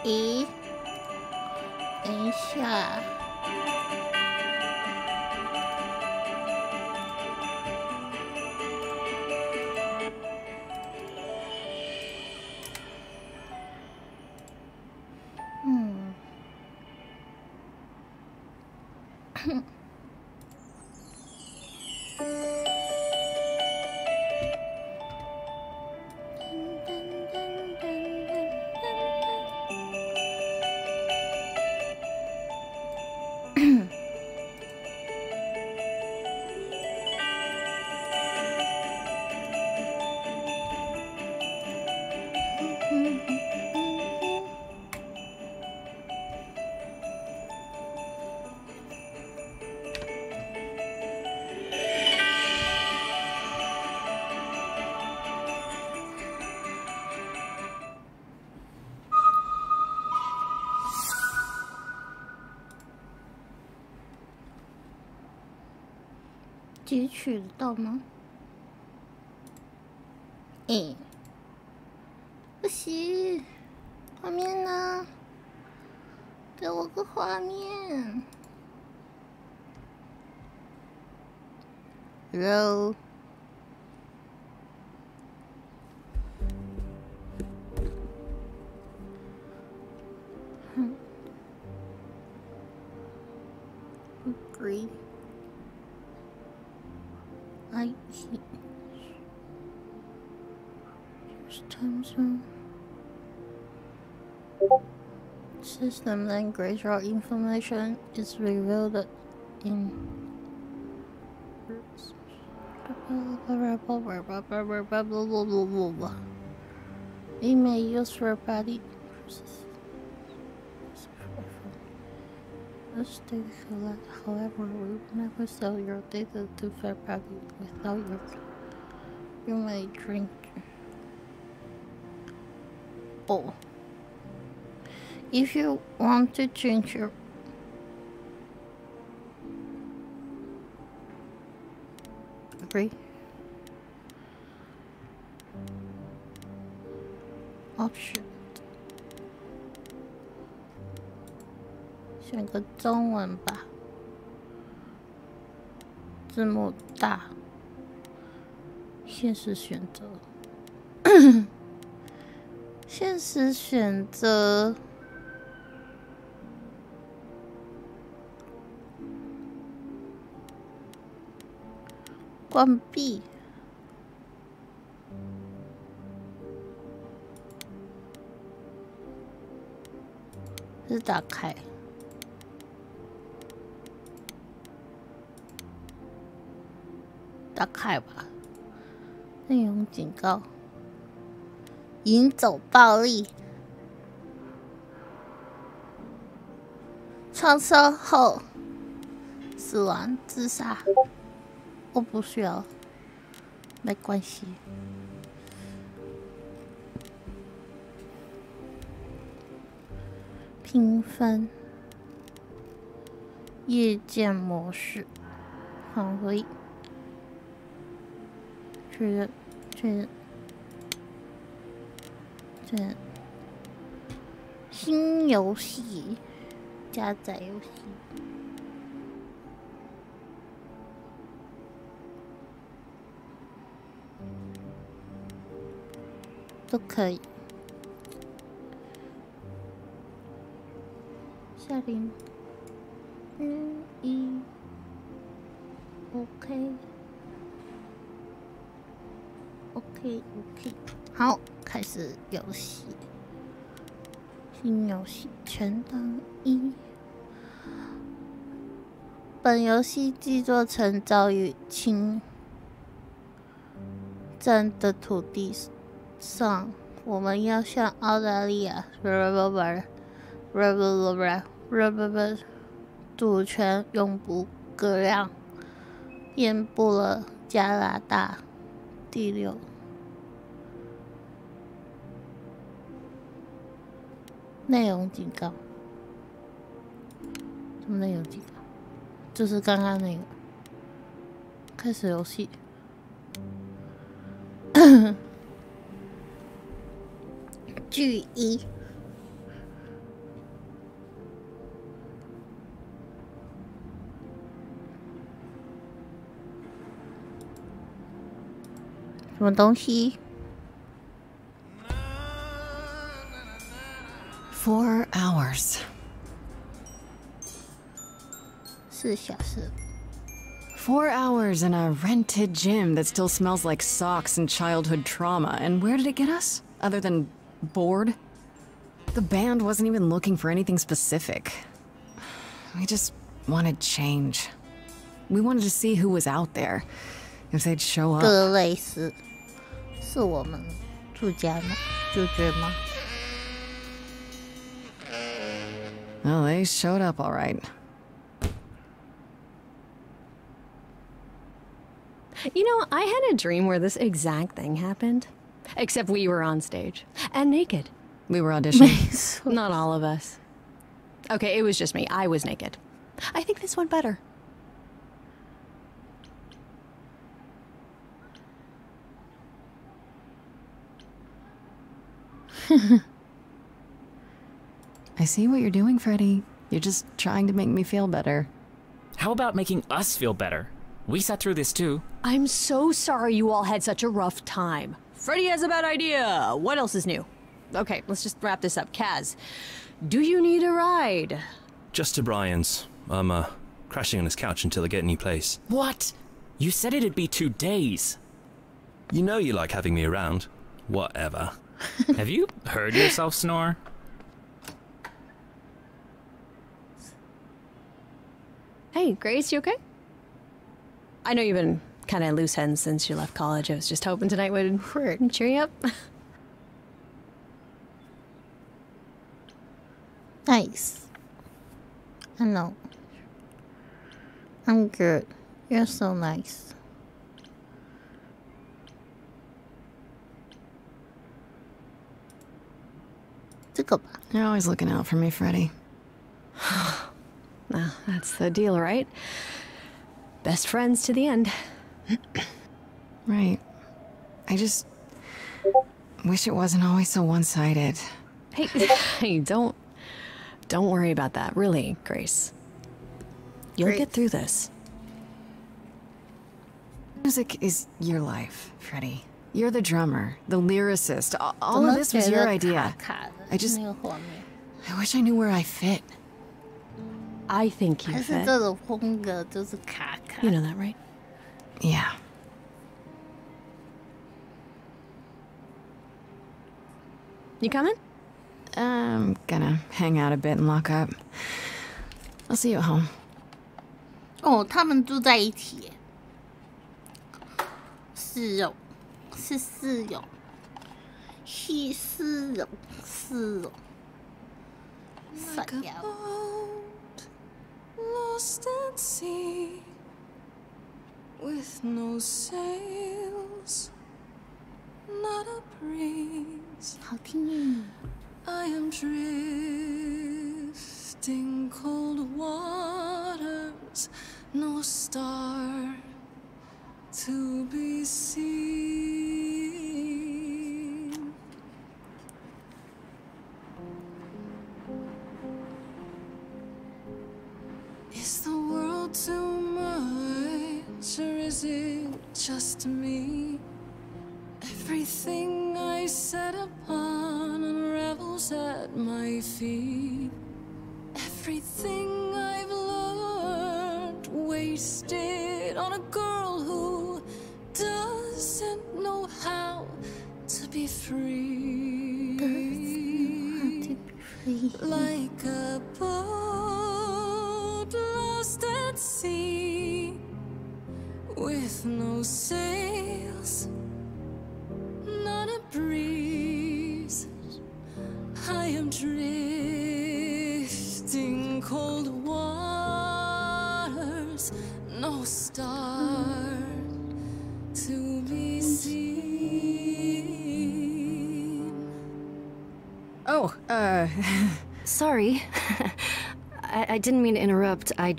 咦，等一下。截取得到吗？不行，画面呢？给我个画面。Hello。Agree。I see. Time zone. System language or information is revealed in we may use third party however, we will never sell your data to third party without you may drink. If you want to change your agree option 选个中文吧，字幕大，现实选择现实选择关闭，是打开，打开吧。内容警告：引走暴力，创伤后死亡、自杀。我不需要，没关系。评分，夜间模式，好，可以。确认，新游戏，加载游戏。都可以。下令OK， 好，开始游戏。新游戏全当1。本游戏制作成遭遇侵占的土地上，我们要向澳大利亚主权永不割让，遍布了加拿大。第6。内容警告。什么内容警告？就是刚刚那个。开始游戏。句1。什么东西 4 hours. 4小时 4 hours in a rented gym that still smells like socks and childhood trauma. And where did it get us? Other than bored? The band wasn't even looking for anything specific. We just wanted change. We wanted to see who was out there. If they'd show up. 各类似是我们主角吗？主角吗？ Well, they showed up all right. You know, I had a dream where this exact thing happened. Except we were on stage. And naked. We were auditioning. Not all of us. Okay, it was just me. I was naked. I think this went better. I see what you're doing, Freddie. You're just trying to make me feel better. How about making us feel better? We sat through this too. I'm so sorry you all had such a rough time. Freddie has a bad idea. What else is new? Okay, let's just wrap this up. Kaz, do you need a ride? Just to Brian's. I'm crashing on his couch until I get a new place. What? You said it'd be 2 days. You know you like having me around. Whatever. Have you heard yourself snore? Hey, Grace, you okay? I know you've been kind of loose ends since you left college. I was just hoping tonight would cheer you up. Nice. I know. I'm good. You're so nice. You're always looking out for me, Freddie. Well, that's the deal, right? Best friends to the end. Right. I just wish it wasn't always so one-sided. Hey, don't worry about that. Really, Grace. You'll get through this. Music is your life, Freddie. You're the drummer, the lyricist. All of this was your idea. I wish I knew where I fit. I think you fit. You know that, right? Yeah. You coming? I'm gonna hang out a bit and lock up. I'll see you at home. 哦，他们住在一起耶，是哦，是室友，是室友，是哦，闪耀。 Lost at sea, with no sails, not a breeze. 好听。 I am drifting cold waters, no star to be seen. Is the world too much, or is it just me? Everything I set upon unravels at my feet. Everything I've learned wasted on a girl who doesn't know how to be free. Like a boat lost at sea, with no sails, not a breeze. I am drifting cold waters, no star to be seen. Oh, Sorry. I didn't mean to interrupt. I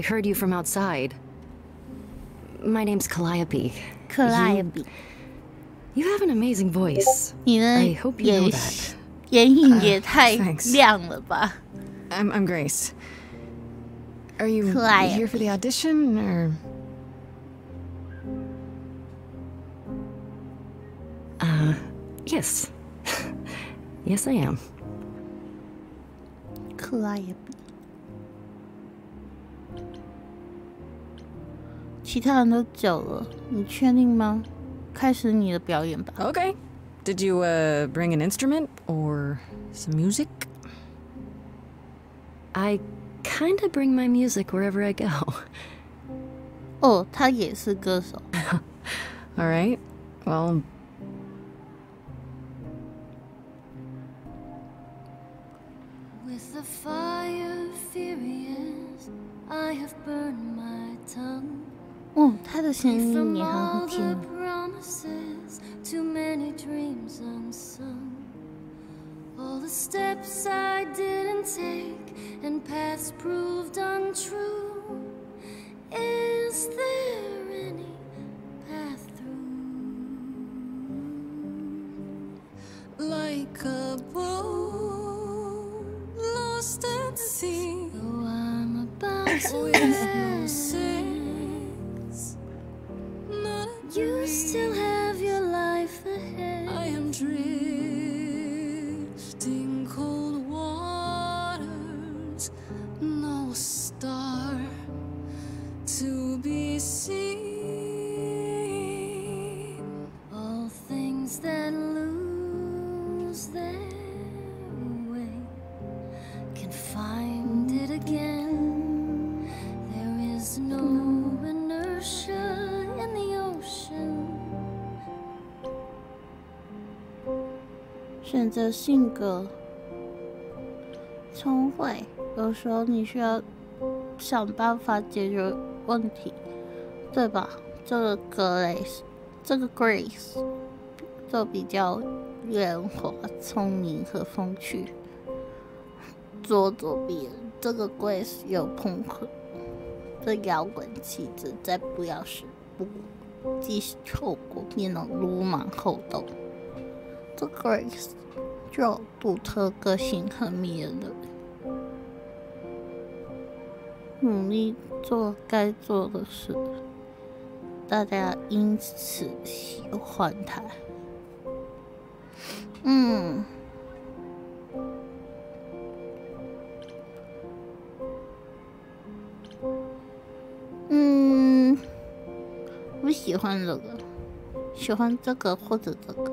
heard you from outside. My name's Calliope. Calliope. You have an amazing voice. 你的 I hope you know that. 眼影也太 thanks. 亮了吧 I'm Grace. Are you Calliope. here for the audition, or? 可爱。 Thanks. 'Sorry. I didn't mean to interrupt. I heard you from outside. My name's Calliope. You have an amazing voice. I hope you know that. I'm Grace. Are you here for the audition, or? 可爱。 Calliope. Yes. Yes, I am. 可爱也比。其他人都走了，你确定吗？开始你的表演吧。Okay. Did you, bring an instrument or some music? I kinda bring my music wherever I go. 哦，他也是歌手。All right. Well, With the fire furious, I have burned my tongue. 哦，他的声音 From 也很好 all 听 the。promises, too many dreams unsung. All the steps I didn't take and paths proved untrue. Is there any path through? Like a boat lost at sea. Though I'm about to have sails, you still have your life ahead. I am drifting cold waters, no star to be seen. All things that lose their way can find it again. There is no inertia in the ocean. 选择性格，聪慧。有时候你需要想办法解决问题，对吧？这个 Grace 就比较圆滑、聪明和风趣。左边这个 Grace 有朋克的摇滚气质，在不要时不计后果，变得鲁莽厚道。这 Grace 就有独特个性和迷人的人。努力做该做的事，大家因此喜欢他。我喜欢这个，喜欢这个或者这个，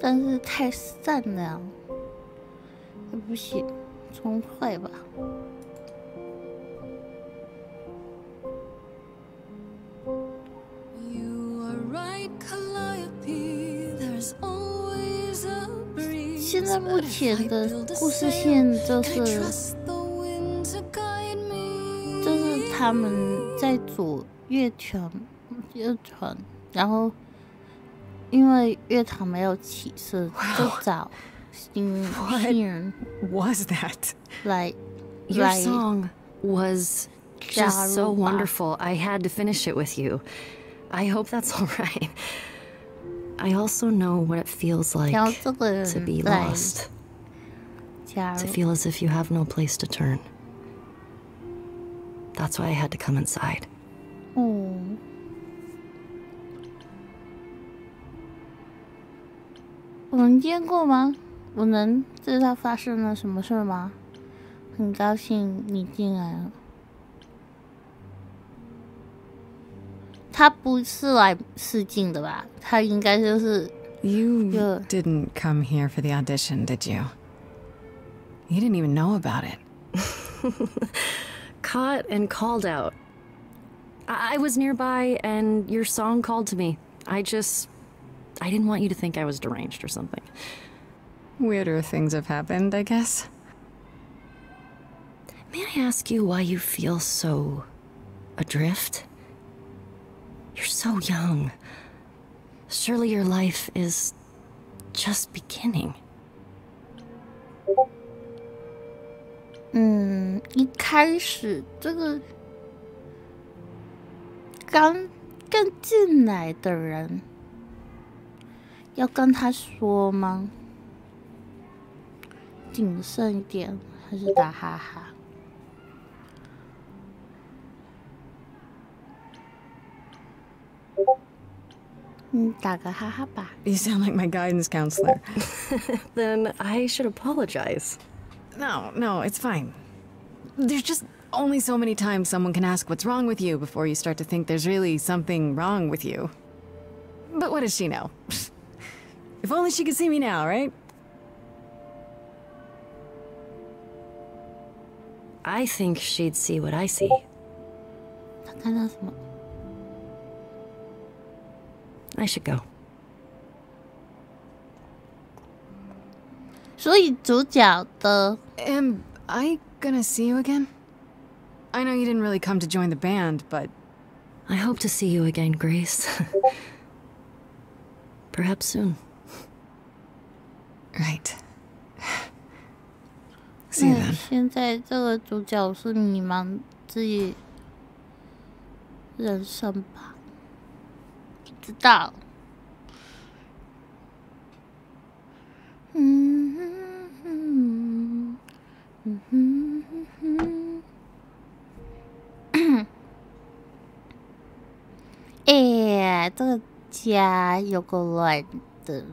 但是太善良，也不行。聪慧吧。现在目前的故事线就是他们在组乐团，然后因为乐团没有起色，就找新人。Was that? Your song was just so wonderful. I had to finish it with you. I hope that's all right. I also know what it feels like to be lost. To feel as if you have no place to turn. That's why I had to come inside. 我们见过吗？我能知道发生了什么事吗？很高兴你进来了。他不是来试镜的吧？他应该就是。You didn't come here for the audition, did you? You didn't even know about it. Caught and called out. I was nearby and your song called to me. I didn't want you to think I was deranged or something. Weirder things have happened, I guess. May I ask you why you feel so adrift? You're so young. Surely your life is just beginning. 一开始这个刚进来的人要跟他说吗？谨慎一点，还是打哈哈？打个哈哈吧。 You sound like my guidance counselor. Then I should apologize. No, it's fine. There's just only so many times someone can ask what's wrong with you before you start to think there's really something wrong with you. But what does she know? If only she could see me now, right? I think she'd see what I see. 他看到什么？ I should go. 所以主角的 Am I gonna see you again? I know you didn't really come to join the band, but... I hope to see you again, Grace. Perhaps soon. Right. See you then. 现在这个主角是迷茫自己人生吧？不知道。哎，这个家有够乱的。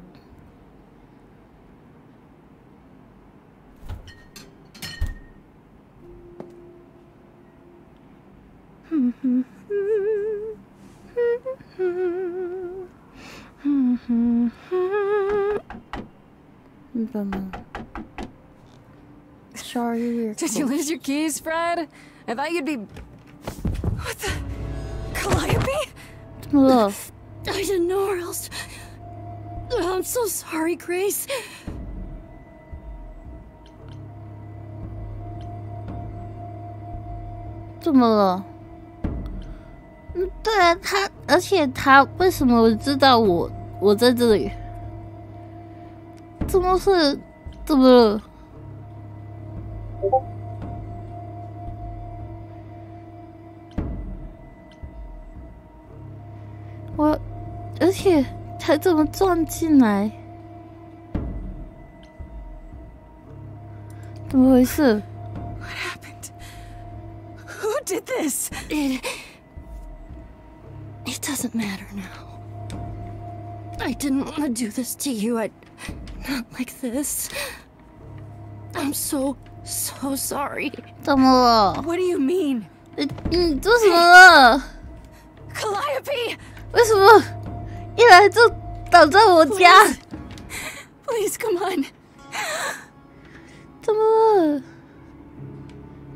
Sorry. Did you lose your keys, Fred? I thought you'd be... What the... Calliope? 怎么了？ I didn't know or else. I'm so sorry, Grace. 怎么了？对啊，而且他为什么知道我在这里？怎么了？而且他怎么撞进来？怎么回事？ What happened? Who did this? It doesn't matter now. I didn't want to do this to you. Not like this. I'm so sorry. 怎么了？ What do you mean? 你做什么了？ Calliope! 为什么一来就倒在我家？ Please, come on. 怎么了？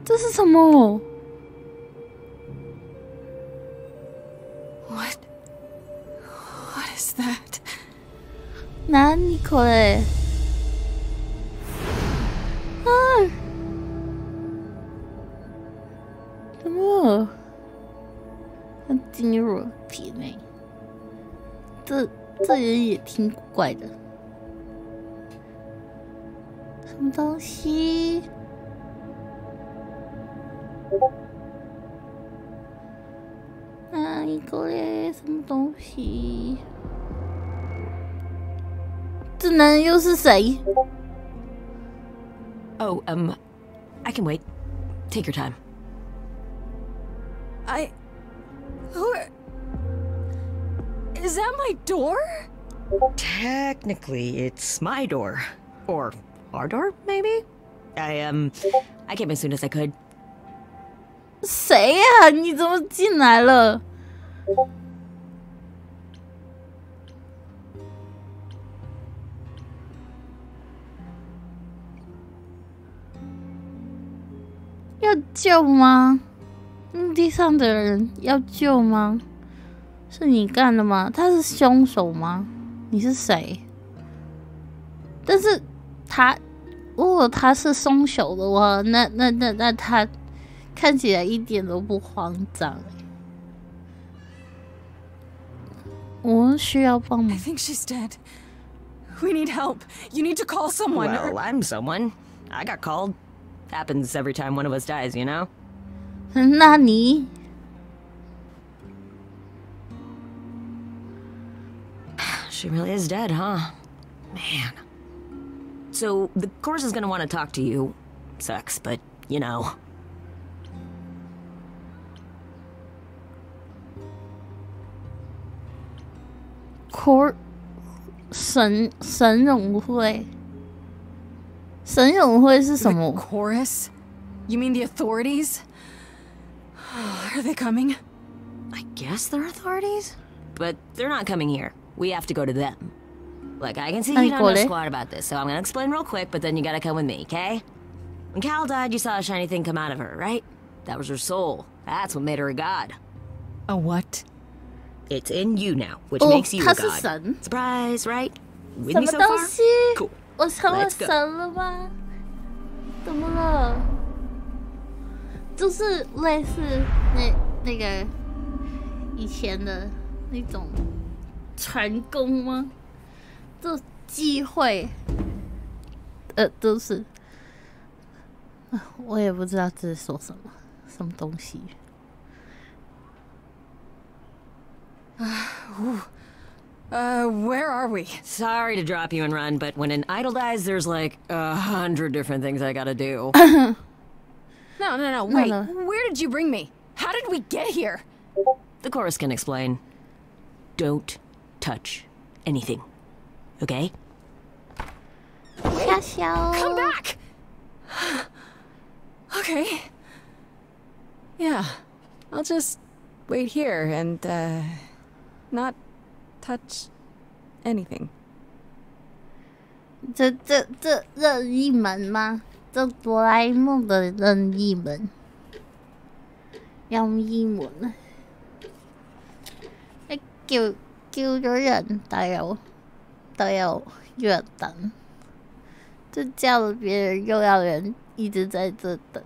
这是什么？ What is that? 何これ？啊！怎么了？他进入了体内，这人也挺怪的。什么东西？何これ？什么东西？这男人又是谁？ Oh, I can wait. Take your time. Is that my door? Technically, it's my door. Or our door, maybe? I came as soon as I could. 谁呀？你怎么进来了？要救吗？墓地上的人要救吗？是你干的吗？他是凶手吗？你是谁？但是如果他是凶手的话，那他看起来一点都不慌张。我需要帮忙。 I think she's dead. We need help. You need to call someone. Well, I'm someone. I got called. Happens every time one of us dies, you know? 那你 She really is dead, huh? Man. So, the course is gonna want to talk to you. Sucks, but, you know. 神勇会，神勇会是什么 The chorus? You mean the authorities? Are they coming? I guess they're authorities? But they're not coming here. We have to go to them. Look, I can see you don't know squat about this, so I'm gonna explain real quick, but then you gotta come with me, okay? When Cal died, you saw a shiny thing come out of her, right? That was her soul. That's what made her a god. A what? It's in you now, which makes you a 他是 god. 神， Surprise, right? With 什 me 么 so 东 far? 西？ Cool. 我成了 Let's go. 神了吗？怎么了？就是类似那个以前的那种传功吗？这机会，都是，我也不知道这是说什么东西。Where are we? Sorry to drop you and run, but when an idol dies, there's like 100 different things I gotta do. No, wait. no. Where did you bring me? How did we get here? The chorus can explain. Don't touch anything. Okay? 小小 Come back! Okay. Yeah. I'll just wait here and, not touch anything. 这任意门吗？这哆啦 A 梦的任意门，任意門啊！一叫咗人，都有人等，就叫了別人，又要人一直在這等。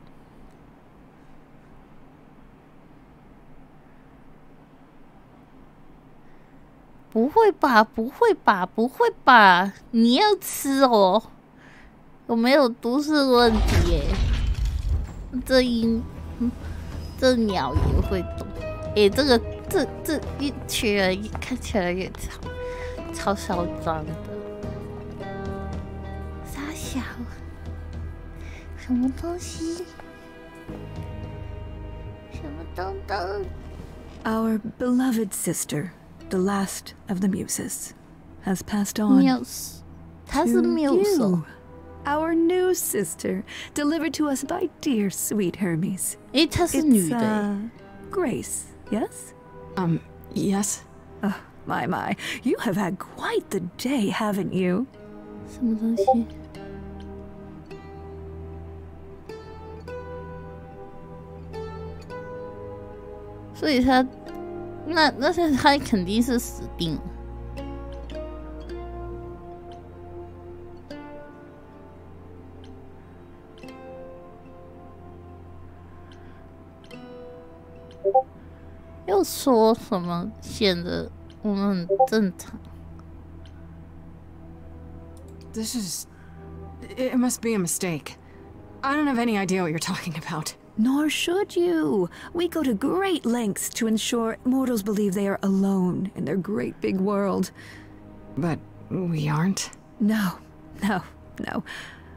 不会吧，不会吧，不会吧！你要吃哦，我没有都市问题耶。这鸟也会懂。诶，这一群人看起来也超嚣张的。傻小，什么东西？什么东东？ Our beloved sister, the last of the muses, has passed on. Muse，她是 to Muse you, our new sister, delivered to us by dear sweet Hermes. 诶，她是女的耶。 Grace, yes? Yes? Oh, my, you have had quite the day, haven't you? 什么东西？所以他，那现在他肯定是死定了。又说什么显得我们很正常？ It must be a mistake. I don't have any idea what you're talking about. Nor should you. We go to great lengths to ensure mortals believe they are alone in their great big world. But we aren't. No.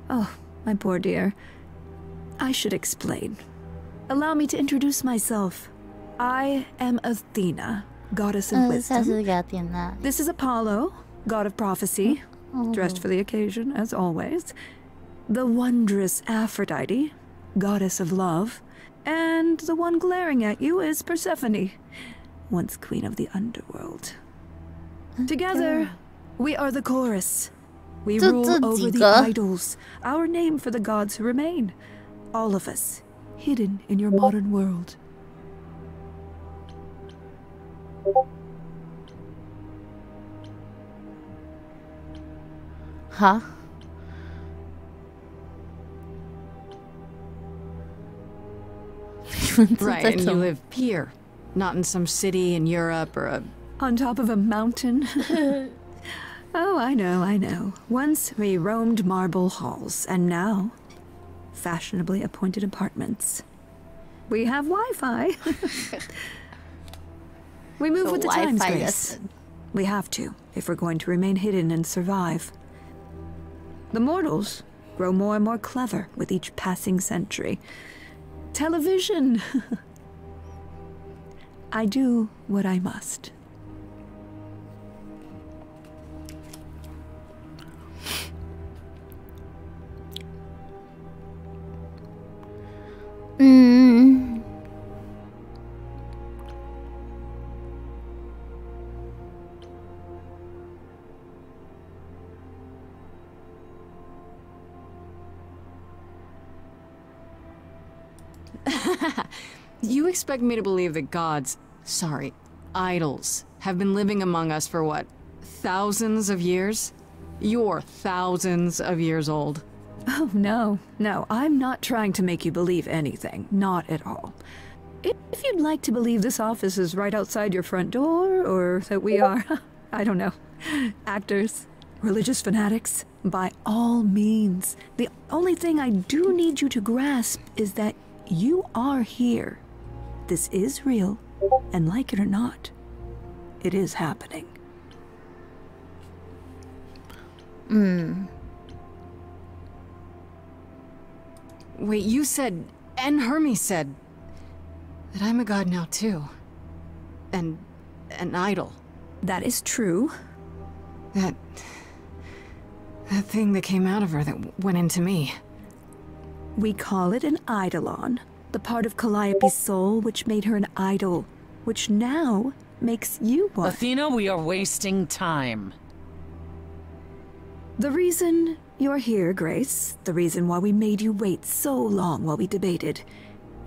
Oh, my poor dear. I should explain. Allow me to introduce myself. I am Athena, goddess of 下 wisdom. 次雅典娜。 This is Apollo, god of prophecy, dressed for the occasion, as always. The wondrous Aphrodite, goddess of love. And the one glaring at you is Persephone, once queen of the underworld. Together, we are the chorus. We rule over the idols, our name for the gods who remain. All of us, hidden in your modern world. Huh? Right, and you live here, not in some city in Europe or a... On top of a mountain? Oh, I know. Once we roamed marble halls, and now, fashionably appointed apartments. We have Wi-Fi. We move with the times, Grace. We have to, if we're going to remain hidden and survive. The mortals grow more and more clever with each passing century. Television! I do what I must. You expect me to believe that gods, sorry, idols, have been living among us for what, thousands of years? You're thousands of years old. Oh, no, I'm not trying to make you believe anything. Not at all. If you'd like to believe this office is right outside your front door, or that we are, I don't know, actors, religious fanatics, by all means. The only thing I do need you to grasp is that you are here. This is real, and like it or not, it is happening. Wait, you said, and Hermes said, that I'm a god now too. And an idol. That is true. That thing that came out of her that went into me. We call it an eidolon, the part of Calliope's soul which made her an idol, which now makes you one. Athena, we are wasting time. The reason you're here, Grace, the reason why we made you wait so long while we debated,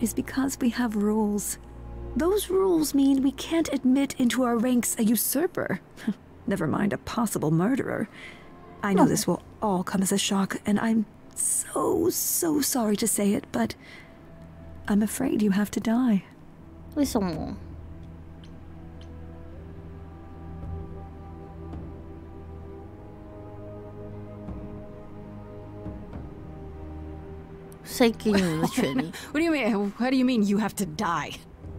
is because we have rules. Those rules mean we can't admit into our ranks a usurper. Never mind a possible murderer. I know this will all come as a shock, and I'm so sorry to say it, but I'm afraid you have to die. 为什么？谁给你们的权利？ What do you mean? What do you mean you have to die?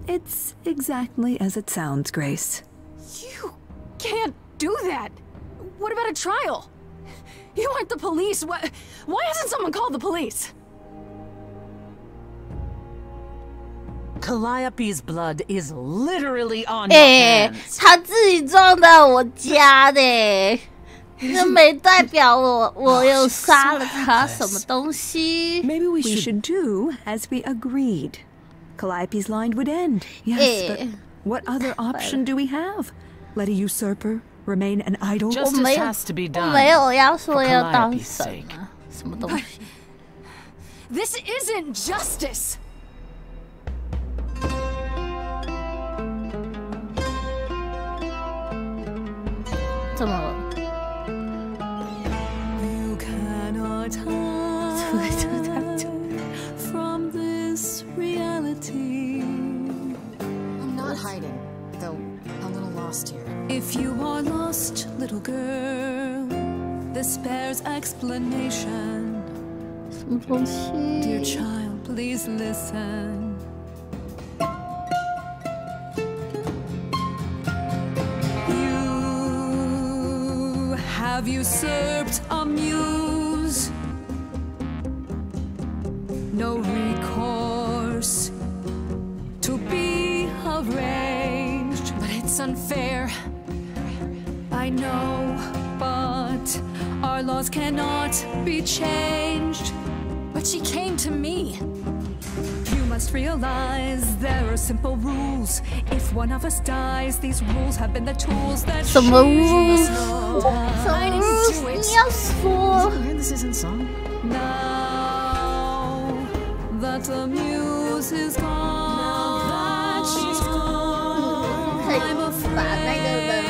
It's exactly as it sounds, Grace. You can't do that. What about a trial? You aren't the police. Why hasn't someone called the police? Calliope's blood is literally on your hands. 他自己撞到我家的，这没代表我有杀了他什么东西。 Maybe we should do as we agreed. Calliope's line would end. Yes, but what other option do we have? Let a usurper remain an idol? Justice has to be done. 我没有要说要当神啊，什么东西？ This isn't justice. 怎么了？ You cannot hide from this reality. I'm not hiding, though a little lost here. If you are lost, little girl, this bears explanation. 什么东西 Dear child, please listen. You have usurped a muse. No recourse to be arranged. But it's unfair. I know, but our laws cannot be changed. But she came to me. You must realize there are simple rules. If one of us dies, these rules have been the tools that 什么 rules? I didn't do it. 你要说 You hear this isn't song? Now that the muse is gone, now that she's gone, 可以 I'm 把那个人物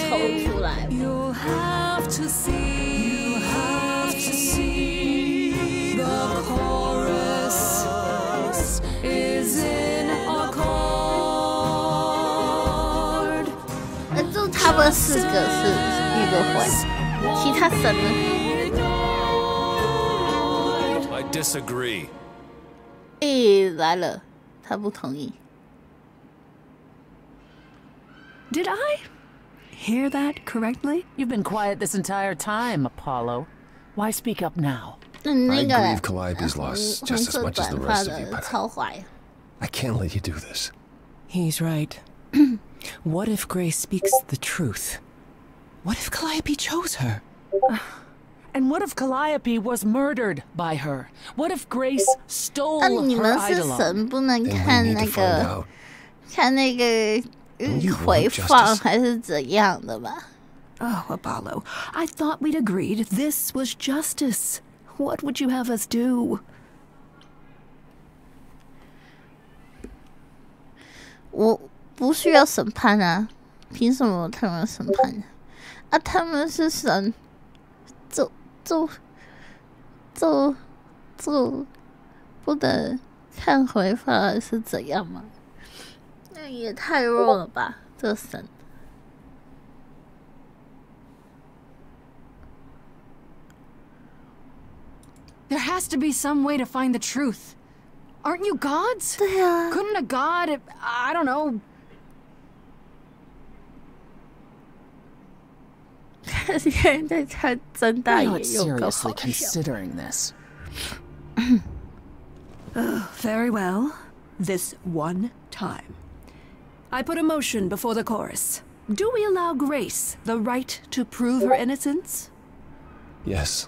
抽出来。 You'll have to see, the chorus is in accord. 就他们四个是一个会，其他神呢？ I disagree. 来了，他不同意。 Did I hear that correctly? You've been quiet this entire time, Apollo. Why speak up now? 那 I 个 grieve Calliope's loss 红 just as 色 much as the 短发 rest of you, 的 but 超坏。 I can't let you do this. He's right. What if Grace speaks the truth? What if Calliope chose her? And what if Calliope was murdered by her? What if Grace stole 那你 her 们是 idol? 神，不能 Then we 看 need 那 to find 个 out. 看那个 you 回 want 放 justice. 还是怎样的吧？ Oh, Apollo, I thought we'd agreed this was justice. What would you have us do? 我不需要审判啊，凭什么他们审判啊？他们是神，就不能看回放是怎样吗？那也太弱了吧，这个神。There has to be some way to find the truth. Aren't you gods? 对啊。Couldn't a god, I don't know. 现在他睁大眼 Not 又够 seriously 好笑。 considering this. Very well. This one time. I put a motion before the chorus. Do we allow Grace the right to prove her innocence? Yes.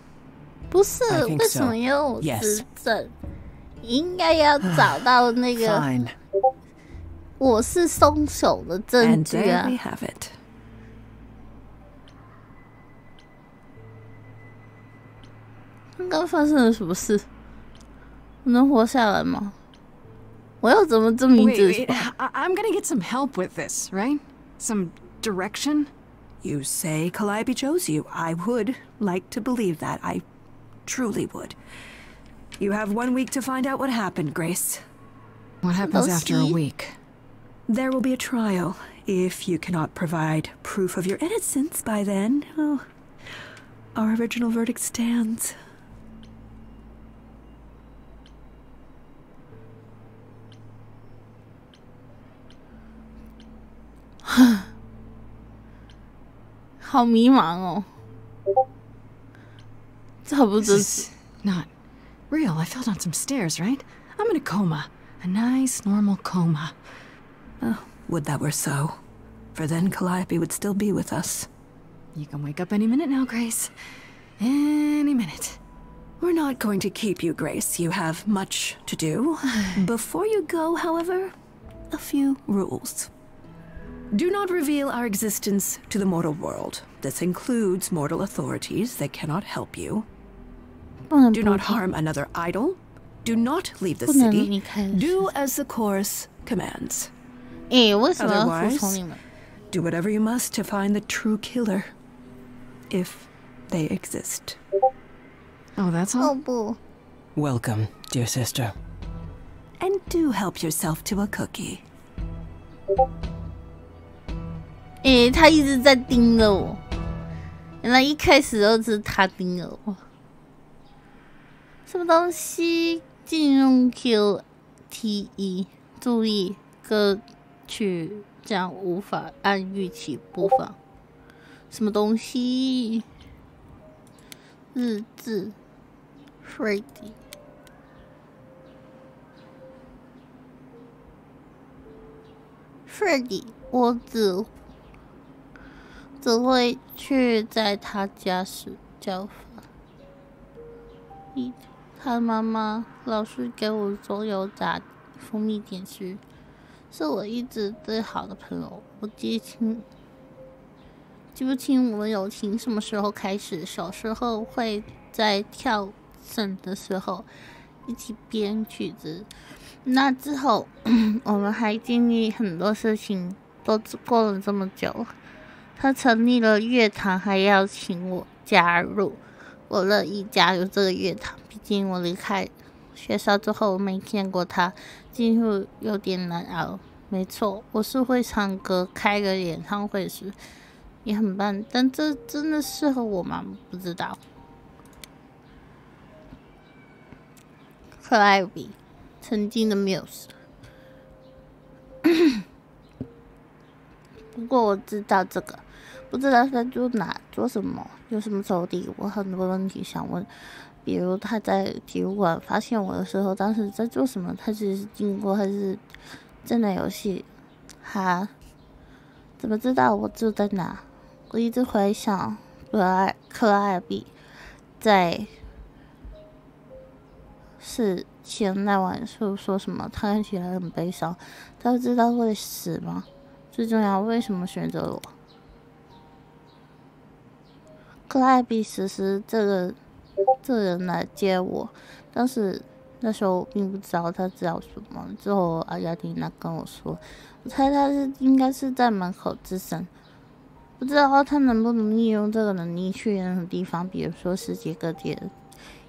不是 I think 为什么 so. 要 Yes. 指证？应该要找到那个 Fine. 我是凶手的证 And 据 there 啊 we！have it. 刚刚发生了什么事？我能活下来吗？我要怎么证明 Wait, 自 wait, 己？ I'm gonna get some help with this, right? Some direction? You say Calliope chose you. I would like to believe that. I truly would. You have 1 week to find out what happened, Grace. What happens after a week? There will be a trial. If you cannot provide proof of your innocence by then, oh, our original verdict stands. 好迷茫哦。这不 This 真 is not real. I fell down some stairs, right? I'm in a coma. A nice, normal coma. Oh, would that were so. For then Calliope would still be with us. You can wake up any minute now, Grace. Any minute. We're not going to keep you, Grace. You have much to do. Before you go, however, a few rules. Do not reveal our existence to the mortal world. This includes mortal authorities that cannot help you. Do not harm another idol. Do not leave the city. Do as the chorus commands. 为什么要服从你们？ Do whatever you must to find the true killer. If they exist. Oh, that's all? 哦不， Welcome, dear sister. And do help yourself to a cookie. 他一直在盯着我。原来一开始都是他盯着我。什么东西？进入 QTE， 注意歌曲将无法按预期播放。什么东西？日志 ，Freddy。Freddy， 我只会去在他家时教法。他妈妈老是给我所有打蜂蜜点心，是我一直最好的朋友。我记不清我们友情什么时候开始。小时候会在跳绳的时候一起编曲子，那之后我们还经历很多事情，都过了这么久。他成立了乐团，还邀请我加入，我乐意加入这个乐团。毕竟我离开学校之后，我没见过他，几乎有点难熬。没错，我是会唱歌，开个演唱会时也很棒，但这真的适合我吗？不知道。克莱比，曾经的 Muse。不过我知道这个，不知道在做哪，做什么，有什么手底。我很多问题想问，比如他在体育馆发现我的时候，当时在做什么？他只是经过还是正在游戏？他怎么知道我住在哪？我一直回想克莱比在事前那晚是说什么？他看起来很悲伤，他知道会死吗？最重要，为什么选择我？克莱比实施这个人来接我，当时那时候我并不知道他知道什么，之后阿雅蒂娜跟我说，我猜他应该是在门口之神，不知道他能不能利用这个能力去任何地方，比如说世界各地的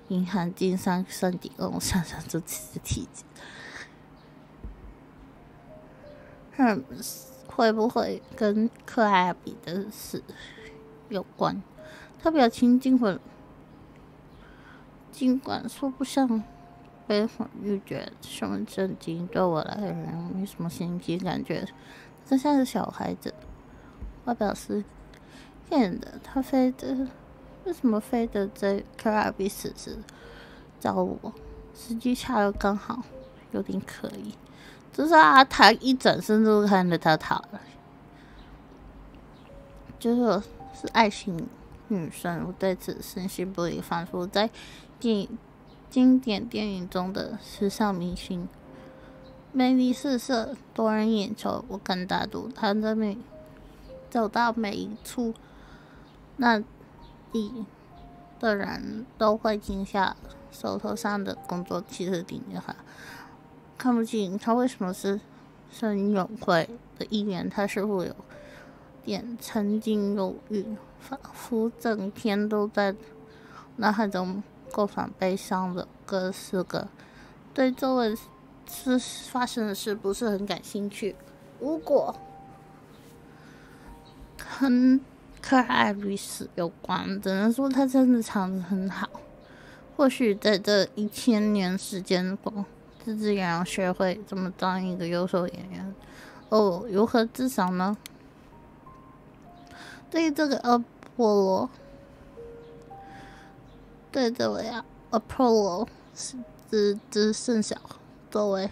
银行、经商、圣地。跟我想想这次体检，会不会跟克莱尔比的事有关？他表情尽管说不上悲欢欲绝，什么震惊，对我来说没什么心机感觉，更像是小孩子。我表示骗的，他非得为什么非得在克莱尔比死时找我？时机恰得刚好，有点可疑。就是他一转身就看着他逃了，就是爱情女生，我对此深信不疑，仿佛在经典电影中的时尚明星，魅力四射，夺人眼球。我更大度，他在走到每一处，那里的人都会停下手头上的工作，其实盯着他，看不清他为什么是声友会的一员。他似乎有点曾经犹豫，仿佛整天都在脑海中构想悲伤的各式个，对周围发生的事不是很感兴趣。如果跟克莱尔比死有关，只能说他真的唱得很好。或许在这1000年时间中，自然学会怎么当一个优秀演员。如何至少呢？对于这个阿波罗，对这位阿波罗之甚小，作为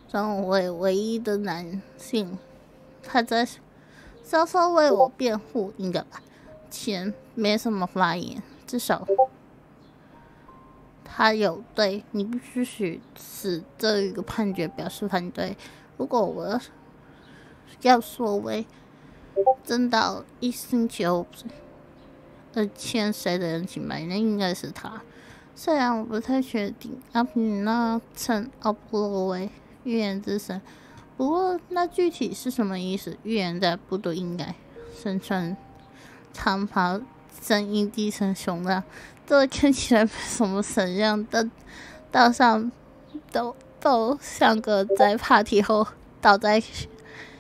专为唯一的男性，他在稍稍为我辩护，应该吧？前没什么发言，至少他有对你必须使这一个判决表示反对。如果我要说为真到1星期后欠谁的人情牌，那应该是他。虽然我不太确定阿皮那称奥波罗为预言之神，不过那具体是什么意思？预言在部队应该身穿长袍，声音低沉洪亮，这看起来没什么神样，但道上都像个在 party 后倒在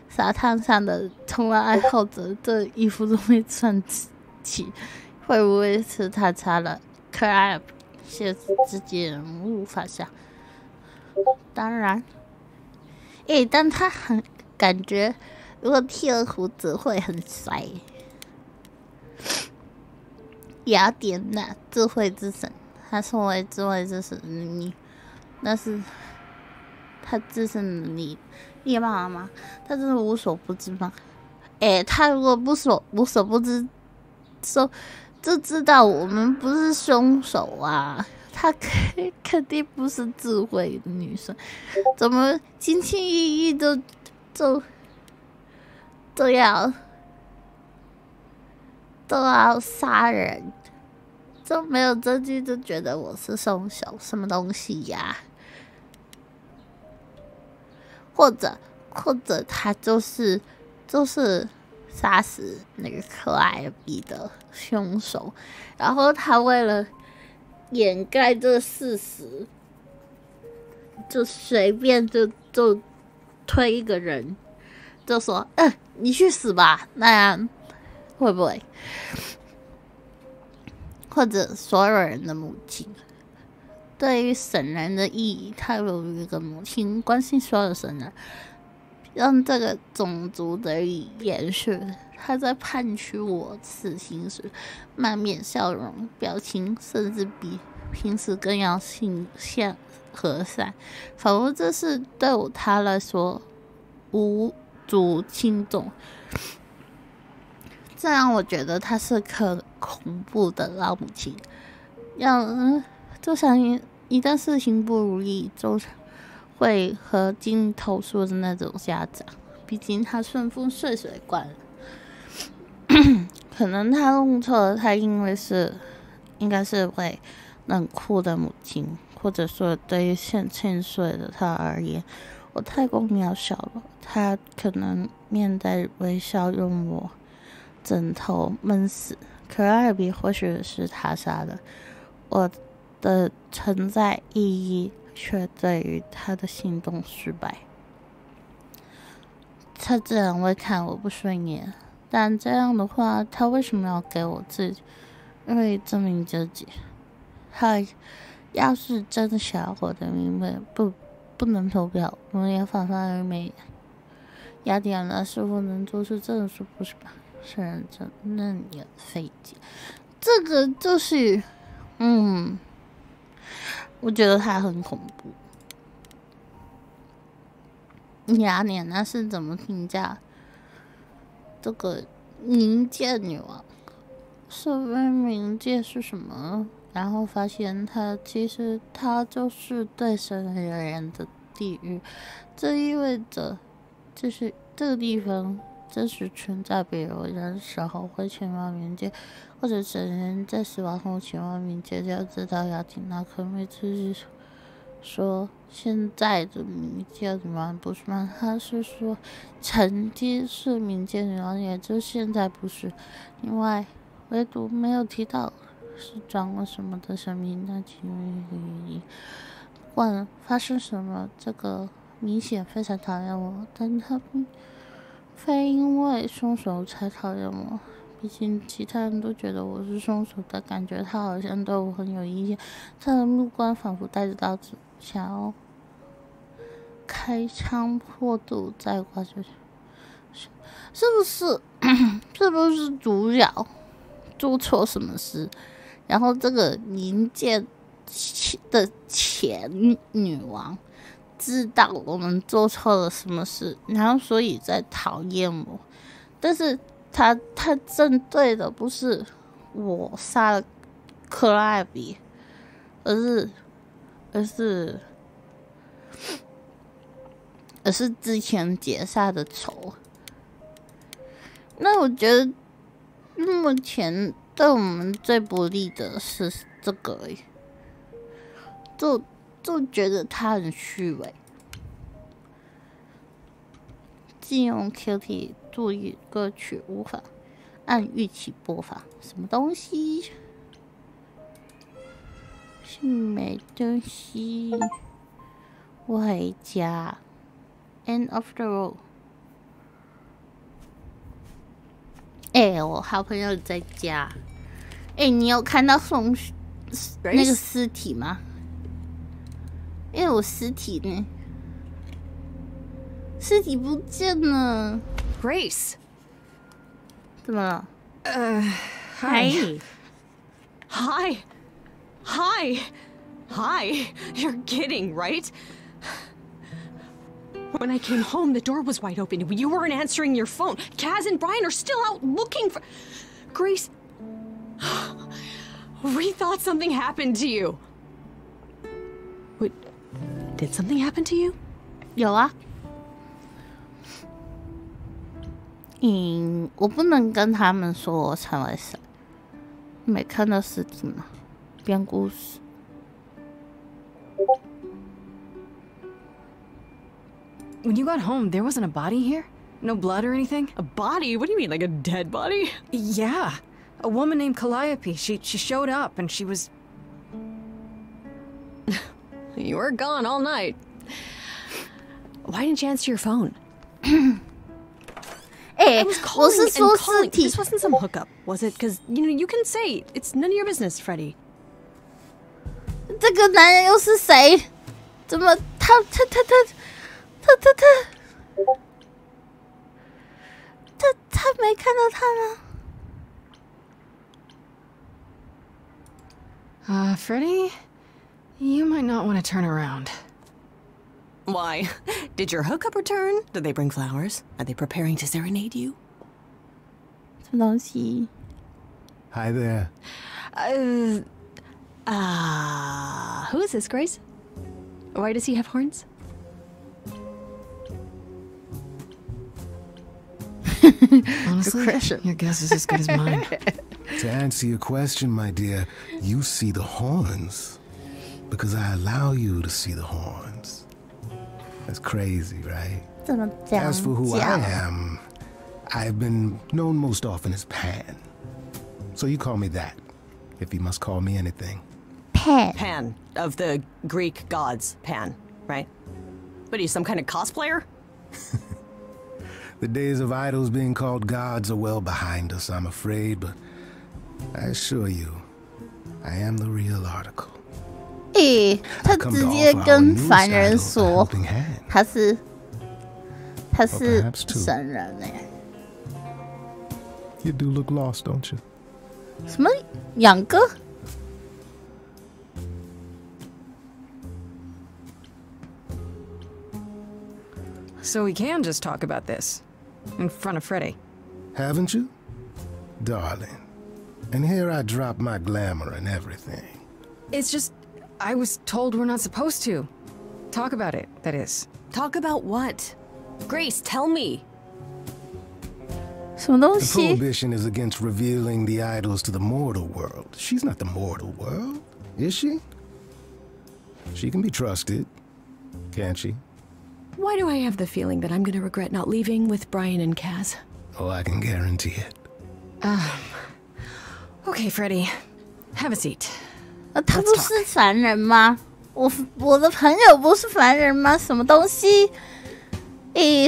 沙滩上的冲浪爱好者，这衣服都没穿起，会不会是他擦了克莱尔写自己人物发下？当然，但他很感觉，如果剃了胡子会很帅。雅典娜，智慧之神，他称为智慧之神的能力，那是他自身能力。猎豹吗？他真的无所不知吗？他如果无所不知，就知道我们不是凶手啊！他肯定不是智慧的女生，怎么轻轻易易都要杀人？就没有证据就觉得我是凶手，什么东西呀？或者他就是杀死那个克莱尔比的凶手，然后他为了掩盖这事实，就随便就推一个人，就说你去死吧，那样会不会？或者所有人的母亲。对于神人的意义，他有一个母亲关心所有神人，让这个种族得以延续。他在判处我死刑时，满面笑容，表情甚至比平时更要形象和善，仿佛这是对他来说无足轻重。这让我觉得他是个恐怖的老母亲，就像一旦事情不如意，就会和经理投诉的那种家长。毕竟他顺风顺水惯了，可能他弄错了，他应该是会冷酷的母亲，或者说对于1000岁的他而言，我太过渺小了。他可能面带微笑用我枕头闷死，可艾比或许是他杀的。我的存在意义却对于他的行动失败。他自然会看我不顺眼，但这样的话，他为什么要给我自己？因为证明自己。他要是真的想要我的名位，不能投票，我们也反反而没。雅典娜是否能做出这种事？不是吧？是认真嫩也费解。这个就是，我觉得他很恐怖。雅典娜是怎么评价这个冥界女王？所谓冥界是什么？然后发现其实它就是对神而言的地狱，这意味着就是这个地方真实存在，比如人死后会前往冥界，或者神人在死亡后前往冥界。要知道雅典娜可没只是说现在的冥界女王不是吗？他是说曾经是冥界女王，也就现在不是。另外唯独没有提到是掌握什么的神明，那其中一个原因。不管发生什么，这个明显非常讨厌我，但他并非因为凶手才讨厌我。毕竟其他人都觉得我是凶手的感觉，他好像对我很有意见。他的目光仿佛带着刀子，想要开枪破肚再挂出去。是不是？是不是主角做错什么事？然后这个冥界的前女王知道我们做错了什么事，然后所以在讨厌我。但是他针对的不是我杀了克拉比，而是之前结下的仇。那我觉得目前对我们最不利的是这个而已，就觉得他很虚伪。禁用 QT 注意歌曲无法按预期播放，什么东西？是没东西。回家 ，End of the road。我好朋友在家。你有看到那个尸体吗？有尸体呢，尸体不见了。Grace， 怎么了Hi. Hi. You're kidding, right? When I came home, the door was wide open. You weren't answering your phone. Kaz and Brian are still out looking for... Grace... We thought something happened to you. Wait, did something happen to you? 有啊。我不能跟他们说我才会死。没看到尸体吗？编故事。When you got home, there wasn't a body here? No blood or anything? A body? What do you mean, like a dead body? Yeah. A woman named Calliope. She showed up and she was... You were gone all night. Why didn't you answer your phone? I was calling and calling. This wasn't some hookup, was it? Because, you can say it's none of your business, Freddie. 这个男人又是谁？怎么他没看到他吗？Freddie, you might not want to turn around. Why? Did your hookup return? Did they bring flowers? Are they preparing to serenade you? 什么东西 Hi there. Who is this, Grace? Why does he have horns? Honestly, your guess is as good as mine. To answer your question, my dear, you see the horns because I allow you to see the horns. That's crazy, right? As for who I am, I've been known most often as Pan. So you call me that, if you must call me anything. Pan. Pan, of the Greek gods, Pan, right? What are you, some kind of cosplayer? The days of idols being called gods are well behind us, I'm afraid, but I assure you, I am the real article. 他直接跟凡人说他是神人欸。 You do look lost, don't you? 什么两个？ So we can just talk about this in front of Freddy. Haven't you? Darling. And here I drop my glamour and everything. It's just, I was told we're not supposed to. Talk about it, that is. Talk about what? Grace, tell me. 什么东 The 西？ prohibition is against revealing the idols to the mortal world. She's not the mortal world, is she? She can be trusted, can't she? Why do I have the feeling that I'm gonna regret not leaving with Brian and Kaz? Oh, I can guarantee it. Okay, Freddy. Have a seat. 他不是凡人吗？我的朋友不是凡人吗？什么东西？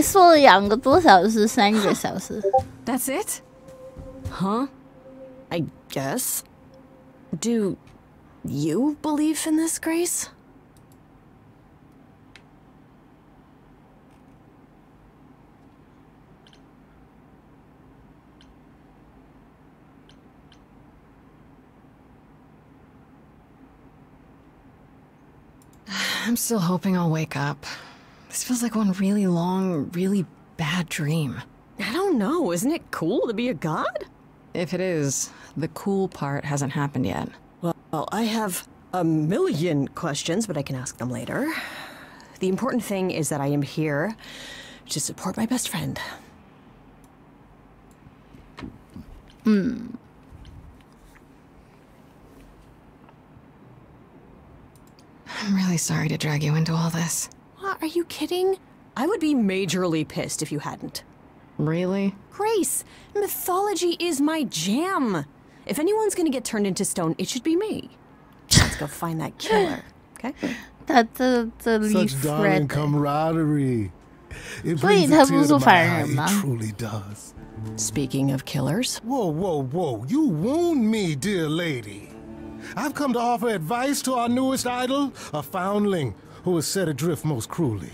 说了2个多小时，3个小时。That's it? Huh? I guess. Do you believe in this, Grace? I'm still hoping I'll wake up. This feels like one really long, really bad dream. I don't know. Isn't it cool to be a god? If it is, the cool part hasn't happened yet. Well, I have a million questions, but I can ask them later. The important thing is that I am here to support my best friend. I'm really sorry to drag you into all this. What, are you kidding? I would be majorly pissed if you hadn't. Really? Grace, mythology is my jam. If anyone's gonna get turned into stone, it should be me. Let's go find that killer, okay? 他这里 Such darling camaraderie. It 所以 brings 他 a 不 tear 是 to 凡 my 人 eye. 吗 It truly does. Speaking of killers. Whoa, whoa, whoa. You wound me, dear lady. I've come to offer advice to our newest idol, a foundling who was set adrift most cruelly.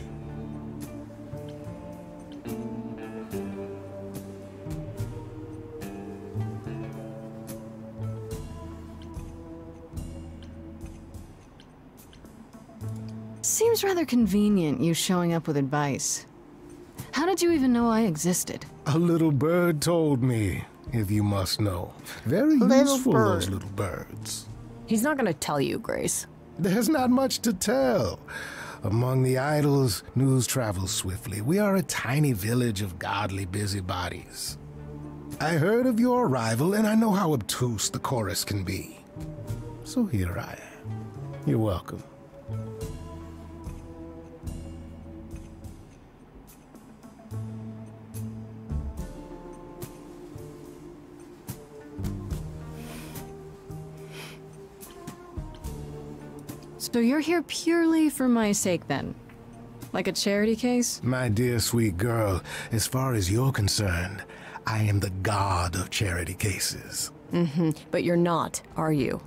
Seems rather convenient, you showing up with advice. How did you even know I existed? A little bird told me, if you must know. Very useful, those little birds. He's not gonna tell you, Grace. There's not much to tell. Among the idols, news travels swiftly. We are a tiny village of godly busybodies. I heard of your arrival, and I know how obtuse the chorus can be. So here I am. You're welcome. So you're here purely for my sake, then? Like a charity case? My dear sweet girl, as far as you're concerned, I am the god of charity cases. But you're not, are you?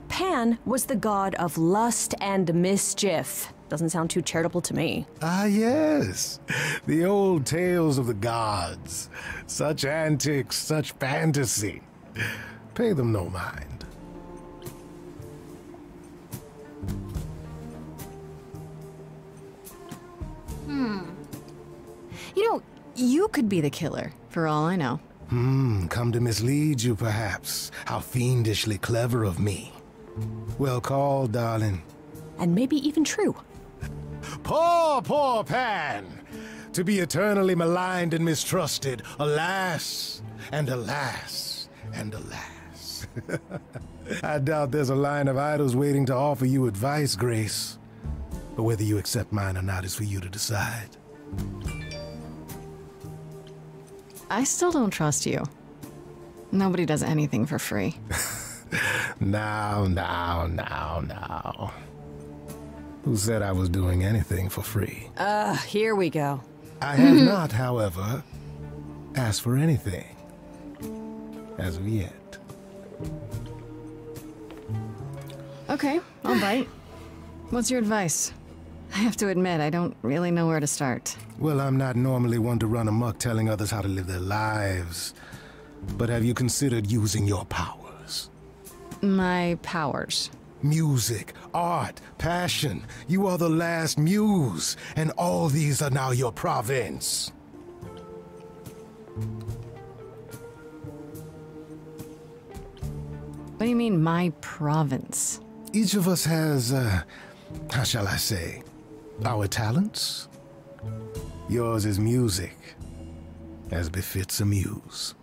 Pan was the god of lust and mischief. Doesn't sound too charitable to me. Ah, yes. The old tales of the gods. Such antics, such fantasy. Pay them no mind. You know, you could be the killer, for all I know. Come to mislead you, perhaps. How fiendishly clever of me. Well called, darling. And maybe even true. Poor, poor Pan! To be eternally maligned and mistrusted. Alas, and alas, and alas. I doubt there's a line of idols waiting to offer you advice, Grace. But whether you accept mine or not is for you to decide. I still don't trust you. Nobody does anything for free. Now. Who said I was doing anything for free? Here we go. I have not, however, asked for anything. As of yet. Okay, I'll bite. What's your advice? I have to admit, I don't really know where to start. Well, I'm not normally one to run amok telling others how to live their lives. But have you considered using your powers? My powers? Music, art, passion. You are the last muse, and all these are now your province. What do you mean, my province? Each of us has, how shall I say, our talents. Yours is music, as befits a muse.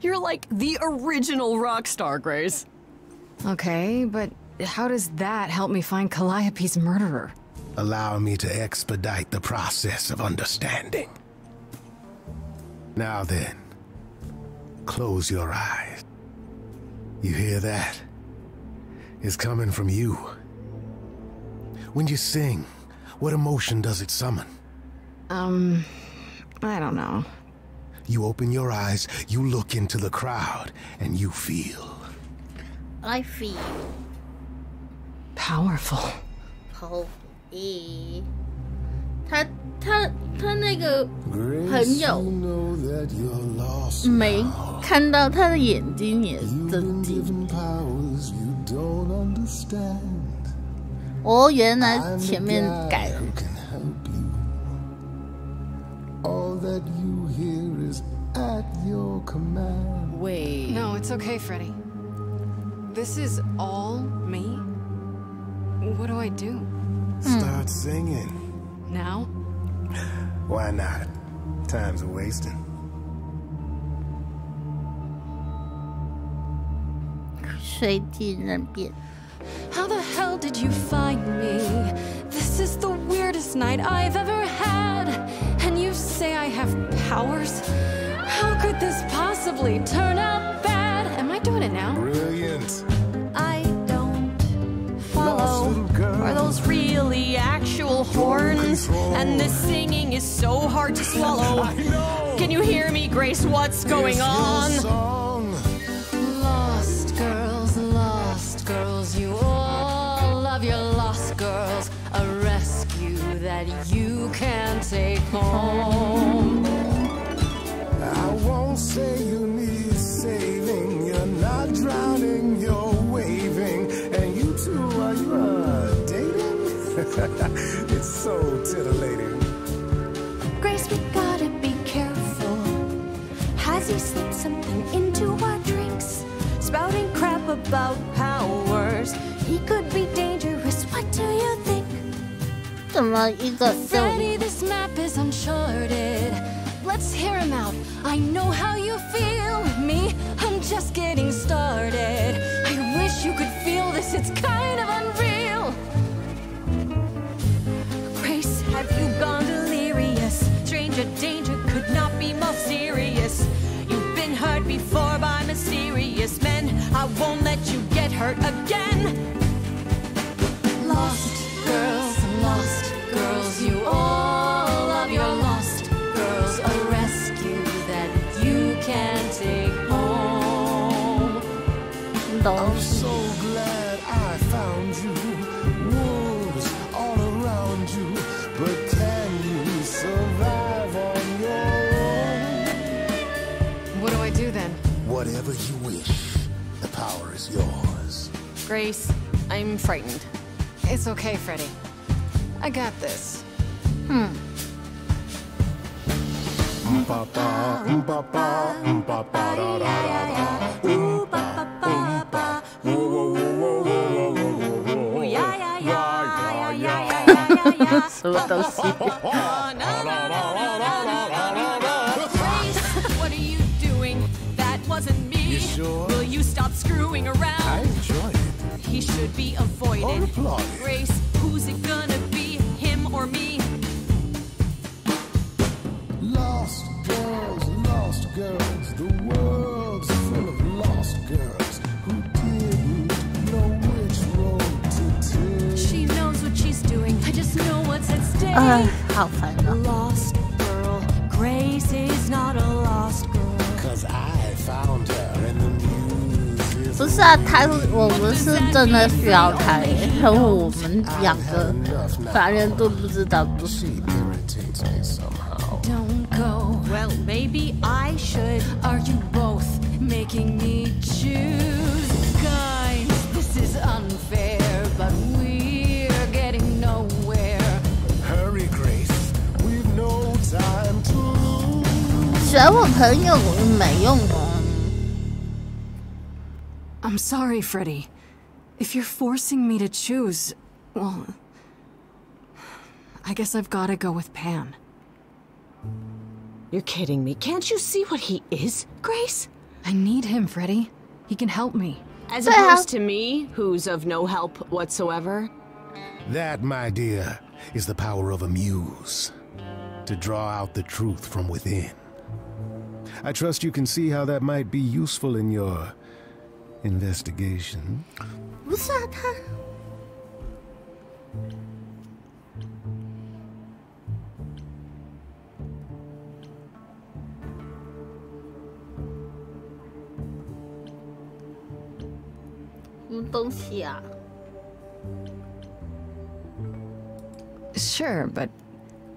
You're like the original rock star, Grace. Okay, but how does that help me find Calliope's murderer? Allow me to expedite the process of understanding. Now then, close your eyes. You hear that? It's coming from you. When you sing, what emotion does it summon? I don't know. You open your eyes, you look into the crowd, and you feel. I feel. Powerful. Powerful. 他那个朋友没看到他的眼睛也睁紧。哦，原来前面改了。Wait. No, it's okay, Freddy. This is all me? What do I do? Start singing. Now? Why not? Time's a wasting. How the hell did you find me? This is the weirdest night I've ever had. And you say I have powers? How could this possibly turn out bad? Am I doing it now? Brilliant. I don't follow. Are those really actual horns? And this singing is so hard to swallow. Can you hear me, Grace? What's going on? Lost girls, you all love your lost girls. A rescue that you can't take home. I won't say you need saving. You're not drowning, you're waving. And you two, are you dating? It's so titillating. Grace, we gotta be careful. Has he slipped something into our drinks? Spouting crap about powers. He could be dangerous, what do you think? Freddy, this map is uncharted. Let's hear him out. I know how you feel with me. I'm just getting started. I wish you could feel this. It's kind of unreal. Grace, have you gone delirious? Stranger danger could not be more serious. You've been hurt before by mysterious men. I won't let you get hurt again. Lost girls, you all love your lost girls. A rescue that you can't take home. I'm so glad I found you. Wolves all around you. But can you survive on your own? What do I do then? Whatever you wish. The power is yours. Grace, I'm frightened. It's okay, Freddy. I got this. What are you doing? That wasn't me. sure? Will you stop screwing around? I enjoy it. He should be avoided. Or applauded. Grace, who's it gonna be, him or me? Lost girls, the world's full of lost girls who didn't know which road to take. She knows what she's doing. I just know what's at stake. 好烦啊 Lost girl, Grace is not a lost girl. 'Cause I found her in the music. 不是啊，我们是真的需要他耶，可我们两个反正都不知道不是吗？ Don't go. Well, maybe I should. Are you both making me choose? Guys, this is unfair, but we're getting nowhere. Hurry, Grace. We've no time to lose. 选我朋友没用啊。I'm sorry, Freddy. If you're forcing me to choose, well, I guess I've gotta go with Pan. You're kidding me. Can't you see what he is, Grace? I need him, Freddy. He can help me. As opposed to me, who's of no help whatsoever. That, my dear, is the power of a muse. To draw out the truth from within. I trust you can see how that might be useful in your investigation. 不是啊，他。什么东西啊 Sure, but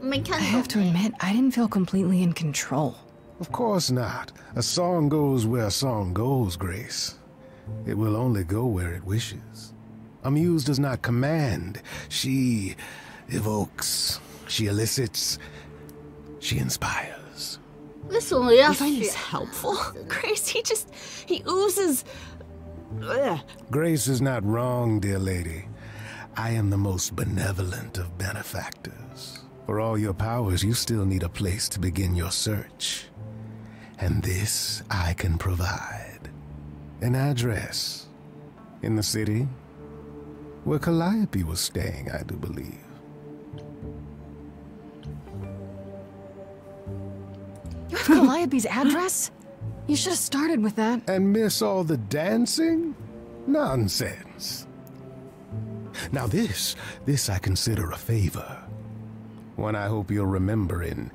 没看 I have to admit, I didn't feel completely in control. Of course not. A song goes where a song goes, Grace. It will only go where it wishes. A muse does not command. She evokes. She elicits. She inspires. 为什么要 You find this helpful? Grace, he oozes. Ugh. Grace is not wrong, dear lady. I am the most benevolent of benefactors. For all your powers, you still need a place to begin your search. And this I can provide. An address. In the city. Where Calliope was staying, I do believe. You have Calliope's address? You should have started with that. And miss all the dancing? Nonsense. Now this I consider a favor. One I hope you'll remember in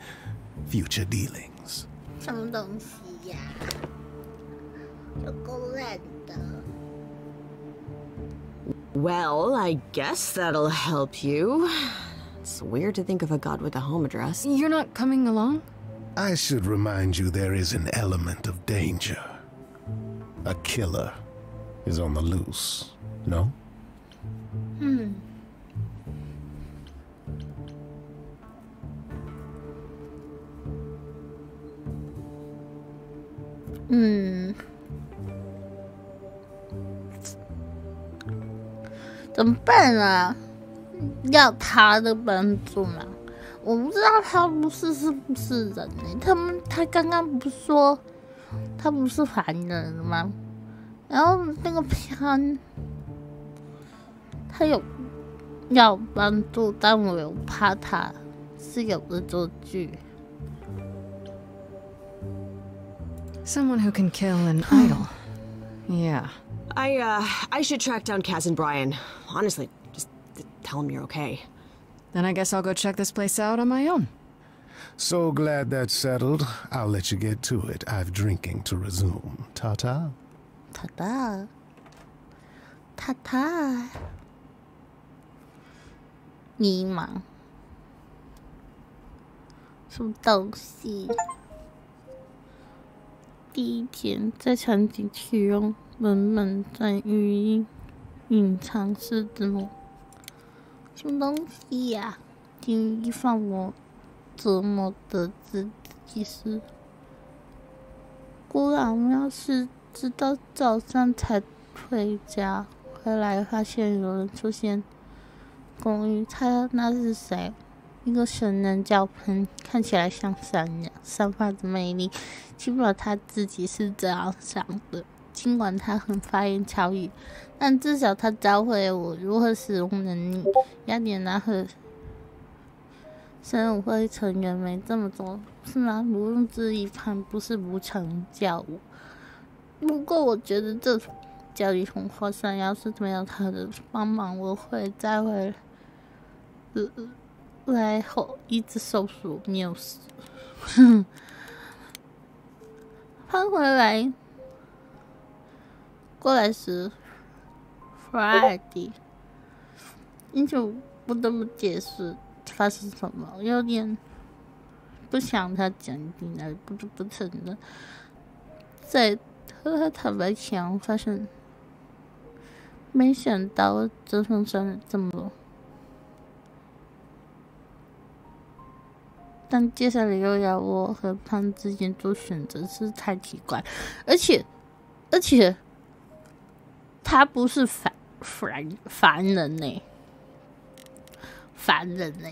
future dealings. 什么东西呀、有够烂的。 Well, I guess that'll help you. It's weird to think of a god with a home address. You're not coming along? I should remind you there is an element of danger. A killer is on the loose, no? Hmm. Hmm. 怎么办啊？要他的帮助吗？我不知道他是不是人呢、他刚刚不是说他不是凡人吗？然后那个潘他有要帮助，但我有怕他是有恶作剧。 Someone who can kill an idol. Yeah. I should track down Kaz and Brian. Honestly, just tell them you're okay. Then I guess I'll go check this place out on my own. So glad that's settled. I'll let you get to it. I've drinking to resume. Ta-ta. Ta-ta. Ta-ta. 迷茫。什么东西？第一天在场景启用文在语音隐藏式字幕。什么东西呀、第一放我折磨的自己是，果然要是直到早上才回家，回来发现有人出现公寓，猜那是谁？一个神人脚盆，看起来像山羊，散发着魅力。起码他自己是这样想的。尽管他很花言巧语，但至少他教会我如何使用能力。雅典娜和生物会成员没这么做，是吗？毋庸置疑，他不是无偿教我。不过我觉得这种教育很划算，要是没有他的帮忙，我会再回来后一直搜索缪斯。翻回来过来时，弗拉尔迪英雄不得不解释发生什么，有点不想他讲定了，不得不承认，在和他坦白前发生，没想到这发生了这么多。但接下来又要我和他们之间做选择，是太奇怪，而且他不是凡人呢，凡人呢。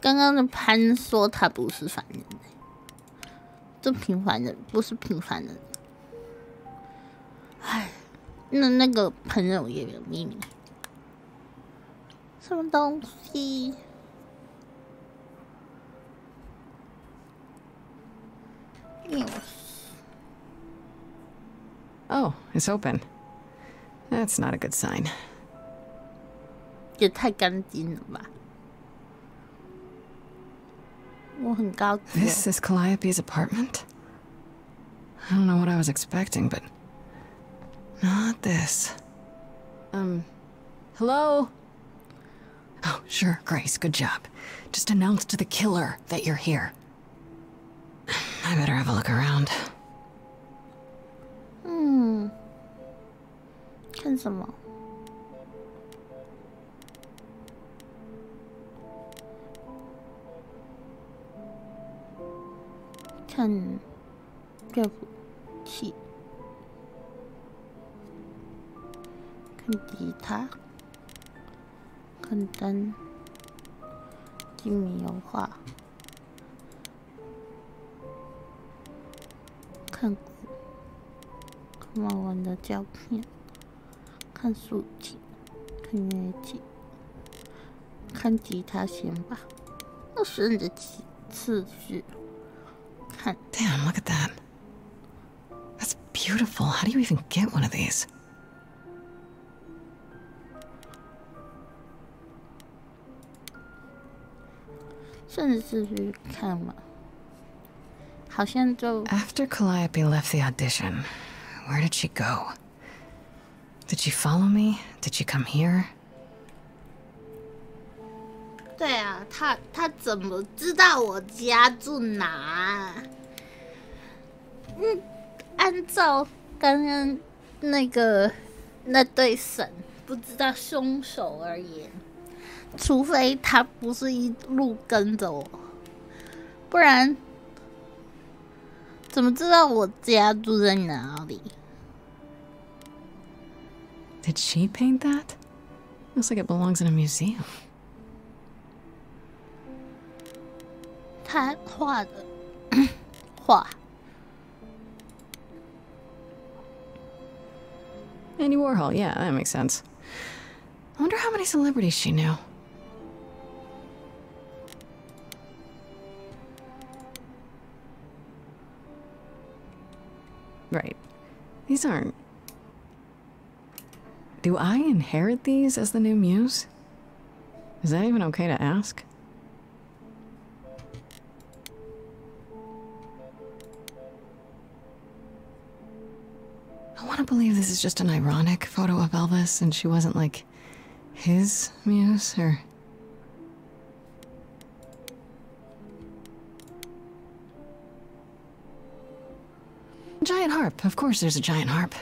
刚刚的潘说他不是凡人呢，这平凡人不是平凡人。唉，那个朋友也有秘密。什么东西？Oh, it's open. That's not a good sign. 也太干净了吧！我很高级。This is Calliope's apartment? I don't know what I was expecting, but not this. Hello? Oh, sure, Grace, good job. Just announce to the killer that you're here. I better have a look around. 看什么？看乐谱器，看吉他，看灯，精密油画，看鼓，看猫玩的胶片，看竖琴，看乐器，看吉他弦吧，要顺着次序。Damn, look at that. That's beautiful. How do you even get one of these? 顺着次序看嘛，好像就。After Calliope left the audition, where did she go? Did she follow me? Did she come here? 对啊，他怎么知道我家住哪？按照刚刚那对神不知道凶手而言，除非他不是一路跟着我，不然怎么知道我家住在哪里？ Did she paint that? Looks like it belongs in a museum. 他画的画。Andy Warhol, yeah, that makes sense. I wonder how many celebrities she knew. Right. These aren't... Do I inherit these as the new muse? Is that even okay to ask? I want to believe this is just an ironic photo of Elvis and she wasn't like his muse or... Giant harp. Of course there's a giant harp.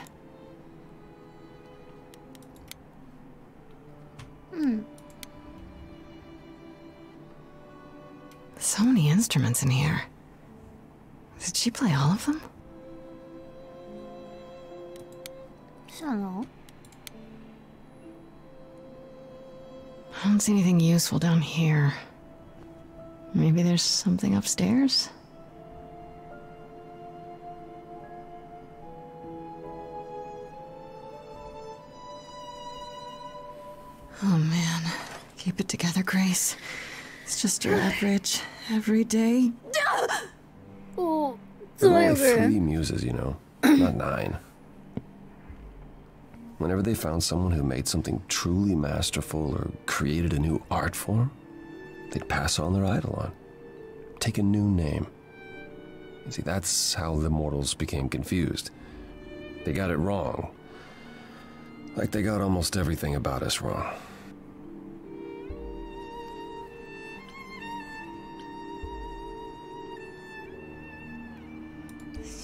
So many instruments in here. Did she play all of them? I don't see anything useful down here. Maybe there's something upstairs? Oh man. Keep it together, Grace. It's just your average, everyday. There are only 3 muses, you know, not 9. Whenever they found someone who made something truly masterful or created a new art form, they'd pass on their eidolon, take a new name. You see, that's how the mortals became confused. They got it wrong. Like they got almost everything about us wrong.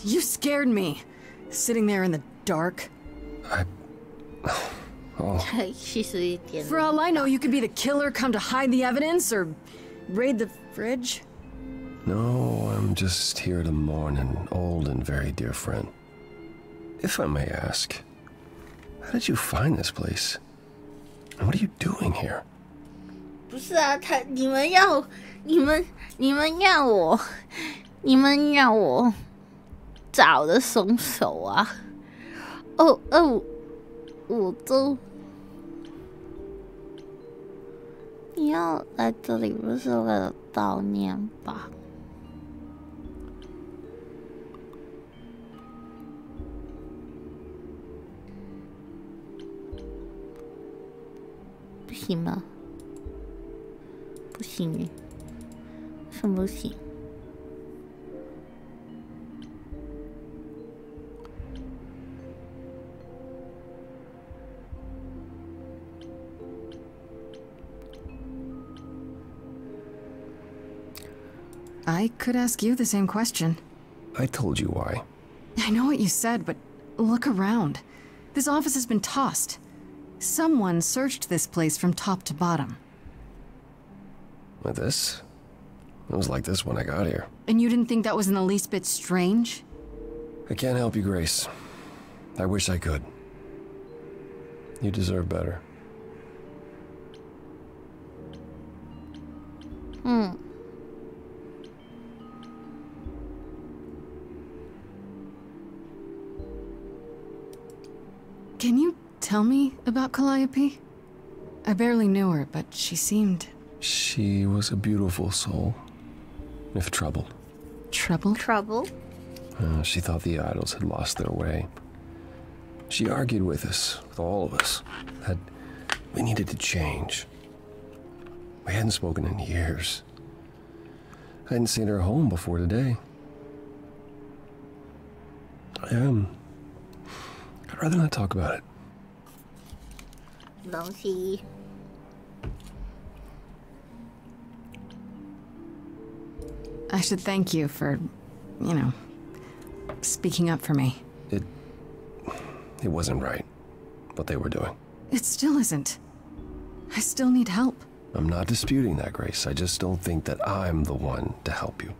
You scared me. Sitting there in the dark. For all I know, you could be the killer come to hide the evidence or raid the fridge. No, I'm just here to mourn an old and very dear friend. If I may ask, how did you find this place? And what are you doing here? 不是啊，你们要我找的凶手啊！我都，你要来这里不是为了悼念吧？不行吗？不行，为什么不行？ I could ask you the same question. I told you why. I know what you said, but look around. This office has been tossed. Someone searched this place from top to bottom. Like this? It was like this when I got here. And you didn't think that was in the least bit strange? I can't help you, Grace. I wish I could. You deserve better. Can you tell me about Calliope? I barely knew her, but she seemed... She was a beautiful soul, if troubled. Troubled? Troubled? She thought the idols had lost their way. She argued with us, with all of us, that we needed to change. We hadn't spoken in years. I hadn't seen her home before today. I'd rather not talk about it. 东西。 I should thank you for, you know, speaking up for me. It wasn't right, what they were doing. It still isn't. I still need help. I'm not disputing that, Grace. I just don't think that I'm the one to help you.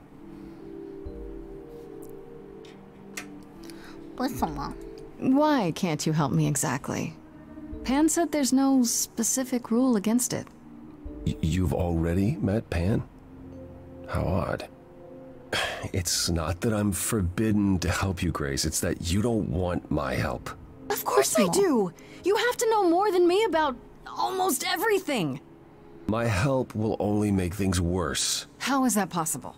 为什么? Why can't you help me exactly? Pan said there's no specific rule against it. You've already met Pan? How odd. It's not that I'm forbidden to help you, Grace. It's that you don't want my help. Of course I do. You have to know more than me about almost everything. My help will only make things worse. How is that possible?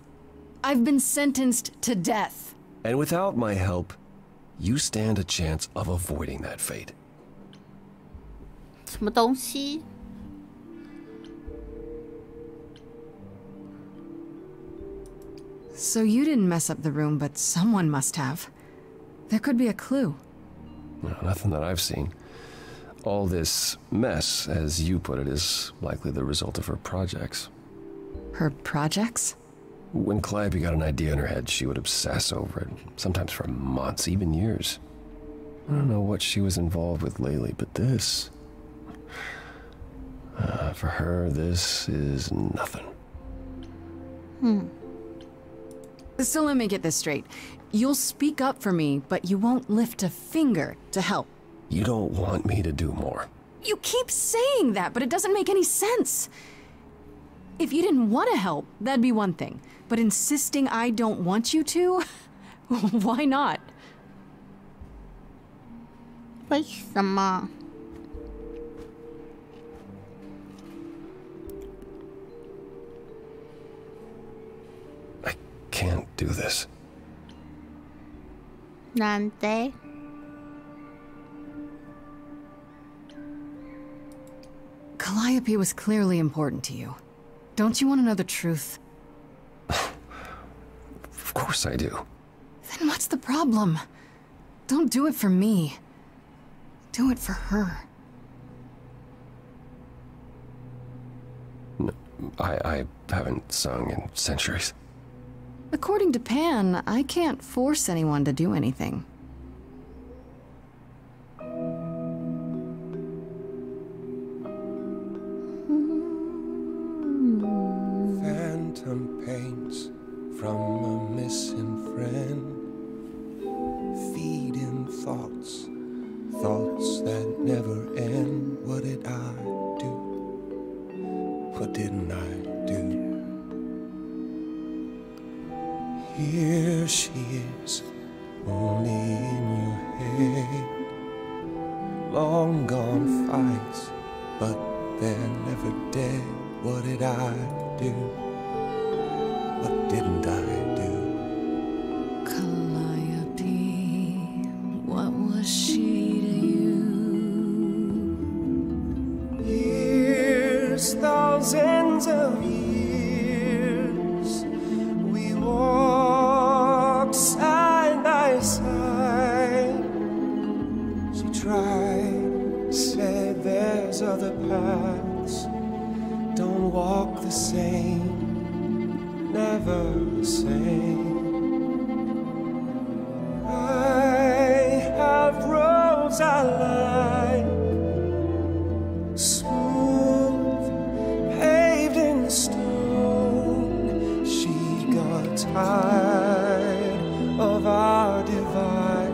I've been sentenced to death. And without my help, you stand a chance of avoiding that fate. 什么东西? So you didn't mess up the room, but someone must have. There could be a clue. No, nothing that I've seen. All this mess, as you put it, is likely the result of her projects. Her projects? When Calliope got an idea in her head, she would obsess over it, sometimes for months, even years. I don't know what she was involved with lately, but this... for her, this is nothing. So let me get this straight. You'll speak up for me, but you won't lift a finger to help. You don't want me to do more. You keep saying that, but it doesn't make any sense. If you didn't want to help, that'd be one thing. But insisting I don't want you to? Why not? 为什么? do this. Nante. Calliope was clearly important to you. Don't you want to know the truth? Of course I do. Then what's the problem? Don't do it for me. Do it for her. No, I haven't sung in centuries. According to Pan, I can't force anyone to do anything. Phantom pains from a missing friend, feeding thoughts, thoughts that never end. What did I do? What didn't I do? Here she is, only in your head. Long gone fights, but they're never dead. What did I do? What didn't I do? Calliope, what was she to you? Years, thousands of years, we walked side by side. She tried, said there's other paths. Don't walk the same, never the same. I have roads I like, smooth, paved in stone. She got tired of our divide.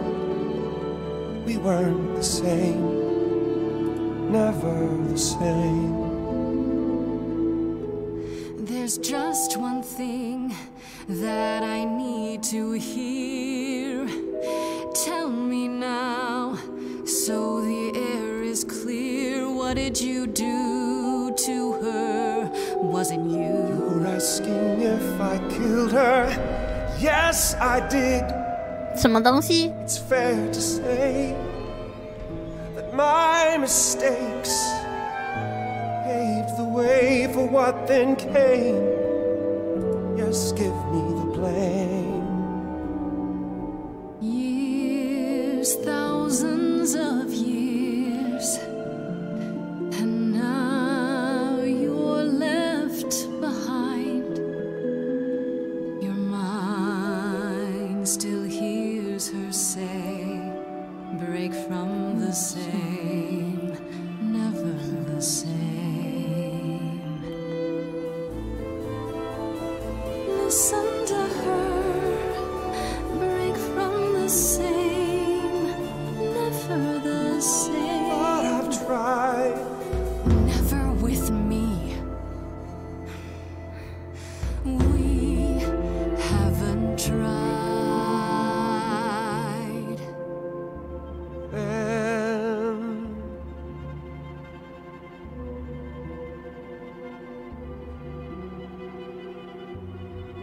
We weren't the same, never the same. There's just one thing that I need to hear. Tell me now, so the air is clear. What did you do to her? Was it you? You're asking if I killed her. Yes, I did. 什么东西 It's fair to say that my mistakes paved the way for what then came. Yes, give me the blame. Years, thousands of years, and now you're left behind. Your mind still hears her say, break from the same, never the same. Listen to her, break from the same, never the same. But I've tried. Never with me. We haven't tried.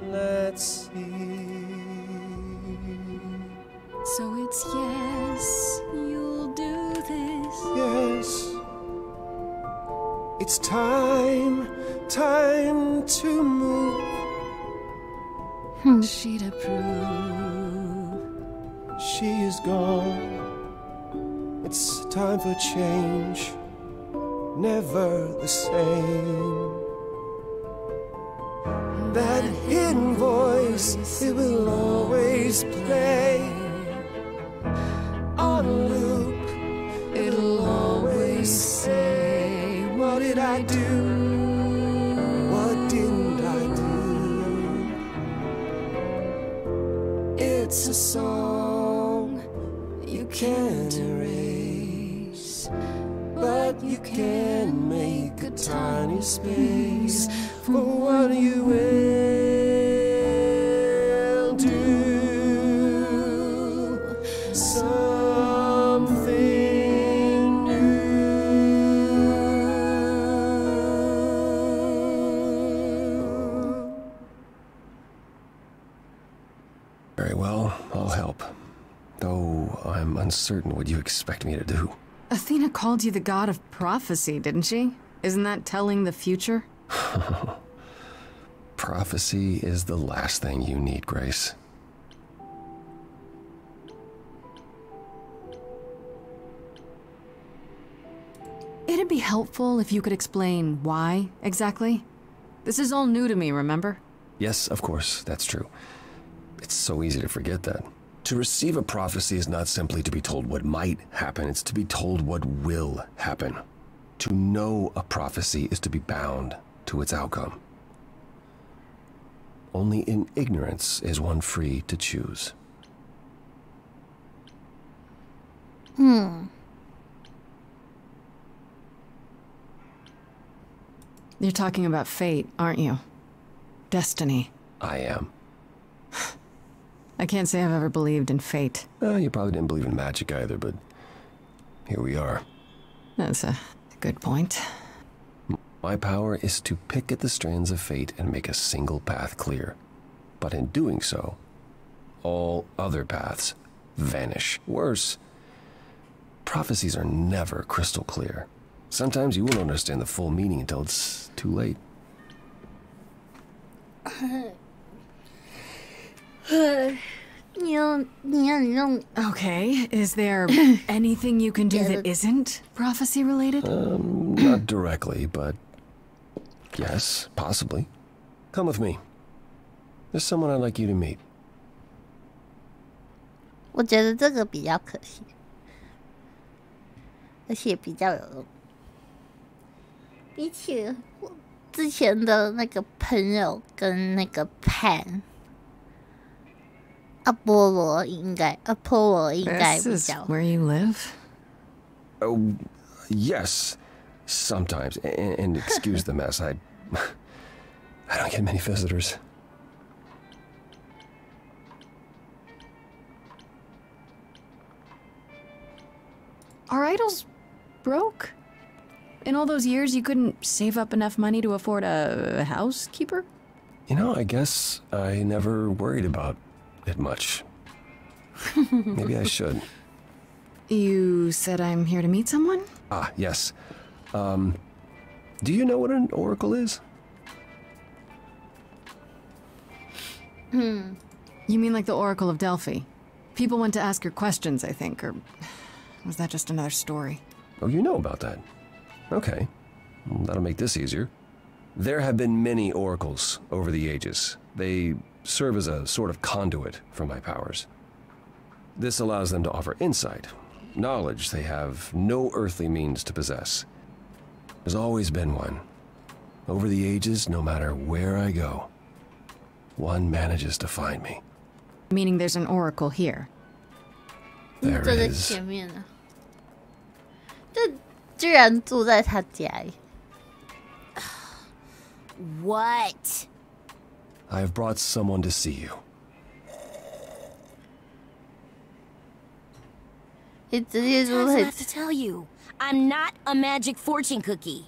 Let's see. So it's yes, you'll do this. Yes, it's time to move. She'd approve. She is gone. It's time for change. Never the same. That hidden voice, it will always play on a loop. It'll always say, what did I do? What didn't I do? It's a song you can't erase, but you can make a tiny space for what you will do. Something new. I'm uncertain what you expect me to do. Athena called you the god of prophecy, didn't she? Isn't that telling the future? Prophecy is the last thing you need, Grace. It'd be helpful if you could explain why, exactly. This is all new to me, remember? Yes, of course, that's true. It's so easy to forget that. To receive a prophecy is not simply to be told what might happen, it's to be told what will happen. To know a prophecy is to be bound to its outcome. Only in ignorance is one free to choose. You're talking about fate, aren't you? Destiny. I am. I can't say I've ever believed in fate. You probably didn't believe in magic either, but here we are. That's a good point. My power is to pick at the strands of fate and make a single path clear. But in doing so, all other paths vanish. Worse, prophecies are never crystal clear. Sometimes you won't understand the full meaning until it's too late. Okay, is there anything you can do that isn't prophecy related? Not directly, but yes, possibly. Come with me. There's someone I'd like you to meet. 我觉得这个比较可惜，而且比较有用。比起我之前的那个朋友跟那个潘，阿波罗应该比较。This is where you live? Oh, yes, sometimes. And excuse the mess. I don't get many visitors. Are idols broke? In all those years, you couldn't save up enough money to afford a housekeeper? You know, I guess I never worried about it much. Maybe I should. You said I'm here to meet someone? Ah, yes. Do you know what an oracle is? You mean like the Oracle of Delphi? People went to ask her questions, I think, or was that just another story? Oh, you know about that. Okay. Well, that'll make this easier. There have been many oracles over the ages. They serve as a sort of conduit for my powers. This allows them to offer insight, knowledge they have no earthly means to possess. There's always been one. Over the ages, no matter where I go, one manages to find me. Meaning there's an oracle here. There 就在 is. 前面呢，这居然住在他家里。What? I have brought someone to see you. 你直接住 I 在 have to tell you, I'm not a magic fortune cookie.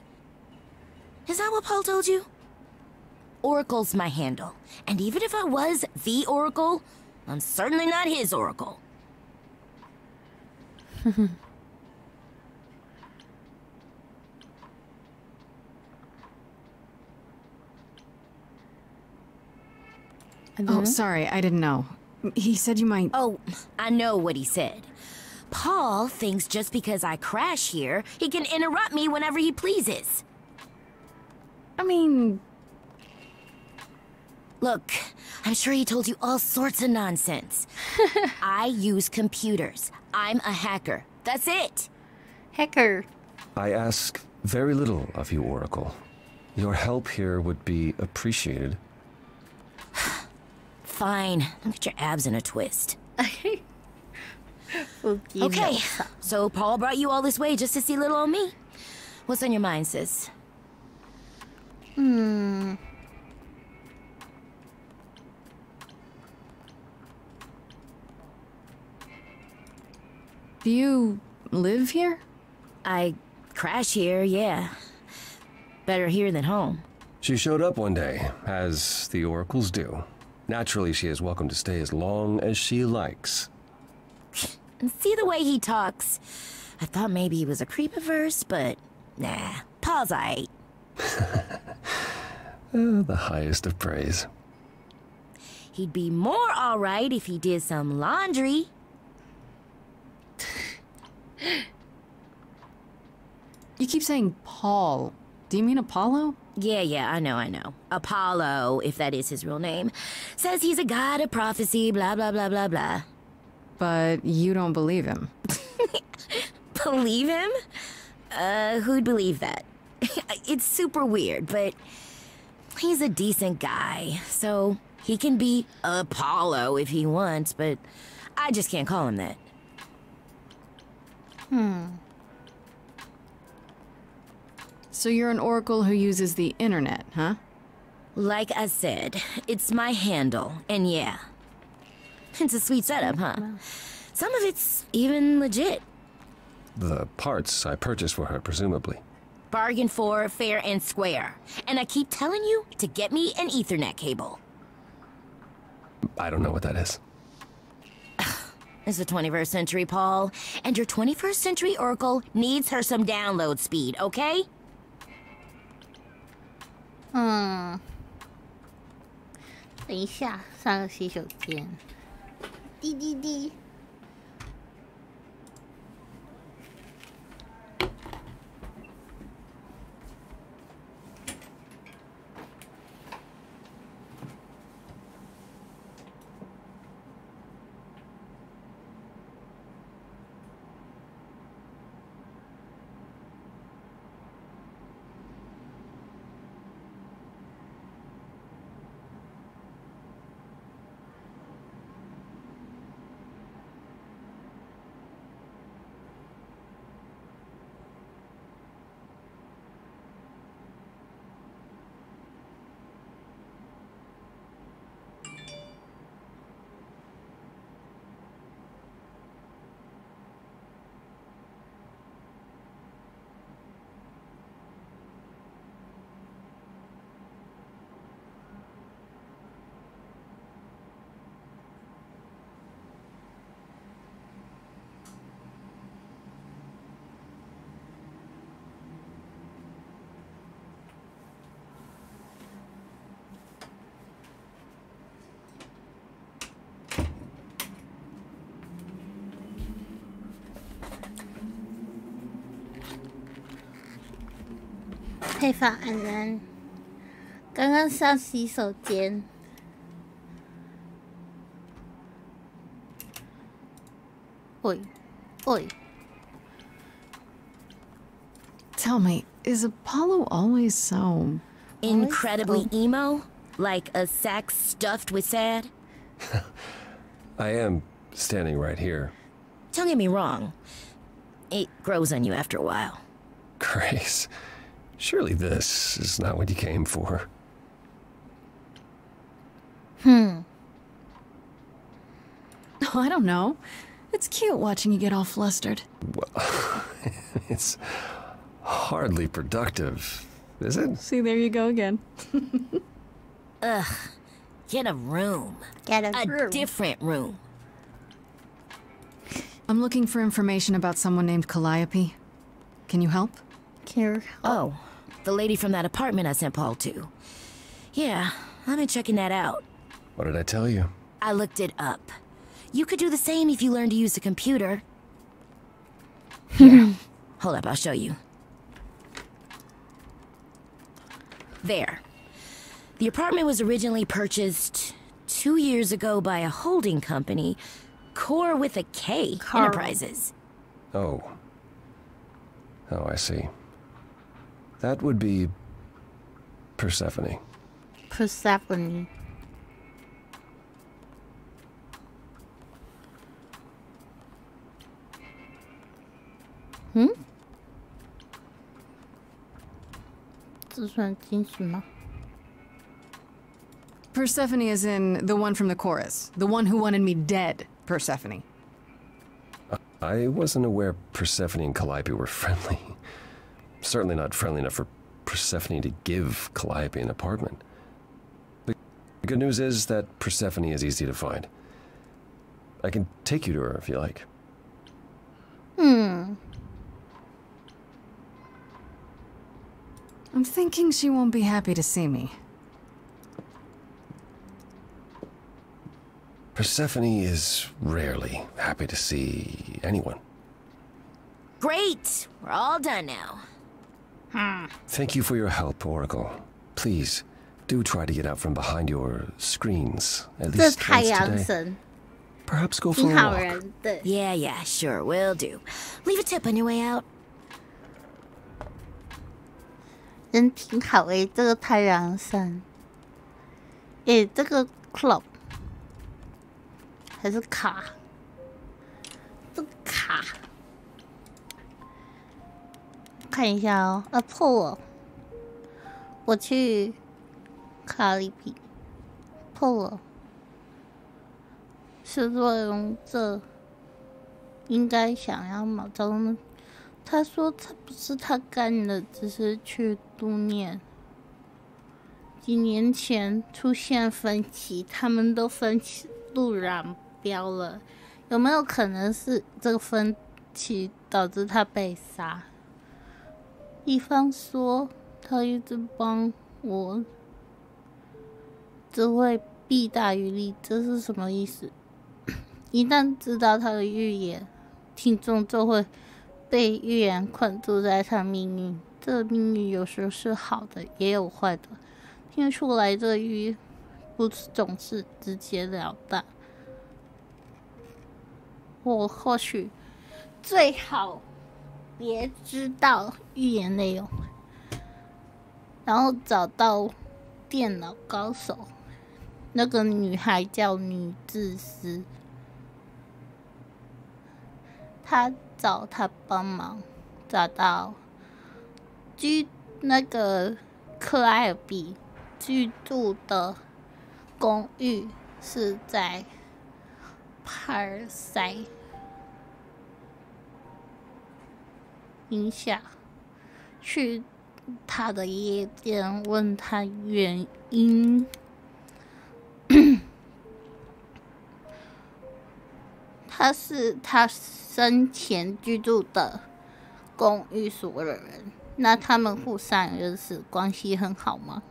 Is that what Paul told you? Oracle's my handle. And even if I was the Oracle, I'm certainly not his Oracle. Oh, sorry, I didn't know. He said you might... Oh, I know what he said. Paul thinks just because I crash here, he can interrupt me whenever he pleases. I mean... Look, I'm sure he told you all sorts of nonsense. I use computers. I'm a hacker. That's it. Hacker. I ask very little of you, Oracle. Your help here would be appreciated. Fine. Don't get your abs in a twist. Okay, so Paul brought you all this way just to see little old me. What's on your mind, sis? Do you live here? I crash here, yeah. Better here than home. She showed up one day, as the oracles do. Naturally, she is welcome to stay as long as she likes. And see the way he talks. I thought maybe he was a creep at first, but nah, Paul's aight. The highest of praise. He'd be more alright if he did some laundry. You keep saying Paul. Do you mean Apollo? Yeah, I know. Apollo, if that is his real name, says he's a god of prophecy, blah, blah, blah, blah, blah. But you don't believe him. Believe him? Who'd believe that? It's super weird, but he's a decent guy, so he can be Apollo if he wants, but I just can't call him that. So you're an oracle who uses the internet, huh? Like I said, it's my handle, and yeah. It's a sweet setup, huh? Some of it's even legit. The parts I purchased for her, presumably. Bargain for, fair and square. And I keep telling you to get me an Ethernet cable. I don't know what that is. It's the 21st century, Paul. And your 21st century oracle needs her some download speed, okay? 等一下，上个洗手间。滴滴滴。配方安然，刚刚上洗手间。喂。 Tell me, is Apollo always so... incredibly emo? Like a sack stuffed with sad? I am standing right here. Don't get me wrong. It grows on you after a while. Grace, surely this is not what you came for. Oh, I don't know. It's cute watching you get all flustered. Well, it's hardly productive, is it? See, there you go again. Ugh. Get a room. Get a room. Different room. I'm looking for information about someone named Calliope. Can you help? Oh, the lady from that apartment I sent Paul to. Yeah, I've been checking that out. What did I tell you? I looked it up. You could do the same if you learned to use the computer. Here, hold up, I'll show you. There. The apartment was originally purchased 2 years ago by a holding company, Core with a K Enterprises. Oh. Oh, I see. That would be Persephone. Persephone. Hmm? 这算金曲吗? Persephone is in the one from the chorus. The one who wanted me dead, Persephone. I wasn't aware Persephone and Calliope were friendly. Certainly not friendly enough for Persephone to give Calliope an apartment. The good news is that Persephone is easy to find. I can take you to her if you like. I'm thinking she won't be happy to see me. Persephone is rarely happy to see anyone. Great! We're all done now. Thank you for your help, Oracle. Please, do try to get out from behind your screens, at least once today. Perhaps go for a walk. Yeah, sure, will do. Leave a tip on your way out. 人挺好诶，这个太阳神。诶，这个 club 还是卡？这个卡，看一下哦。破了，我去卡里比破了。是作用这应该想要毛中。他说他不是他干的，只是去悼念。几年前出现分歧，他们都分路染标了，有没有可能是这个分歧导致他被杀？一方说他一直帮我，只会弊大于利，这是什么意思？一旦知道他的预言，听众就会被预言困住在他命运。这个命运有时候是好的，也有坏的。听出来，这个预不总是直截了当。我或许最好别知道预言内容，然后找到电脑高手。那个女孩叫女自私。他找他帮忙，找到那个克莱尔比居住的公寓是在帕尔塞影响，去他的夜店问他原因。他是他生前居住的公寓所有人，那他们互相认识，关系很好吗？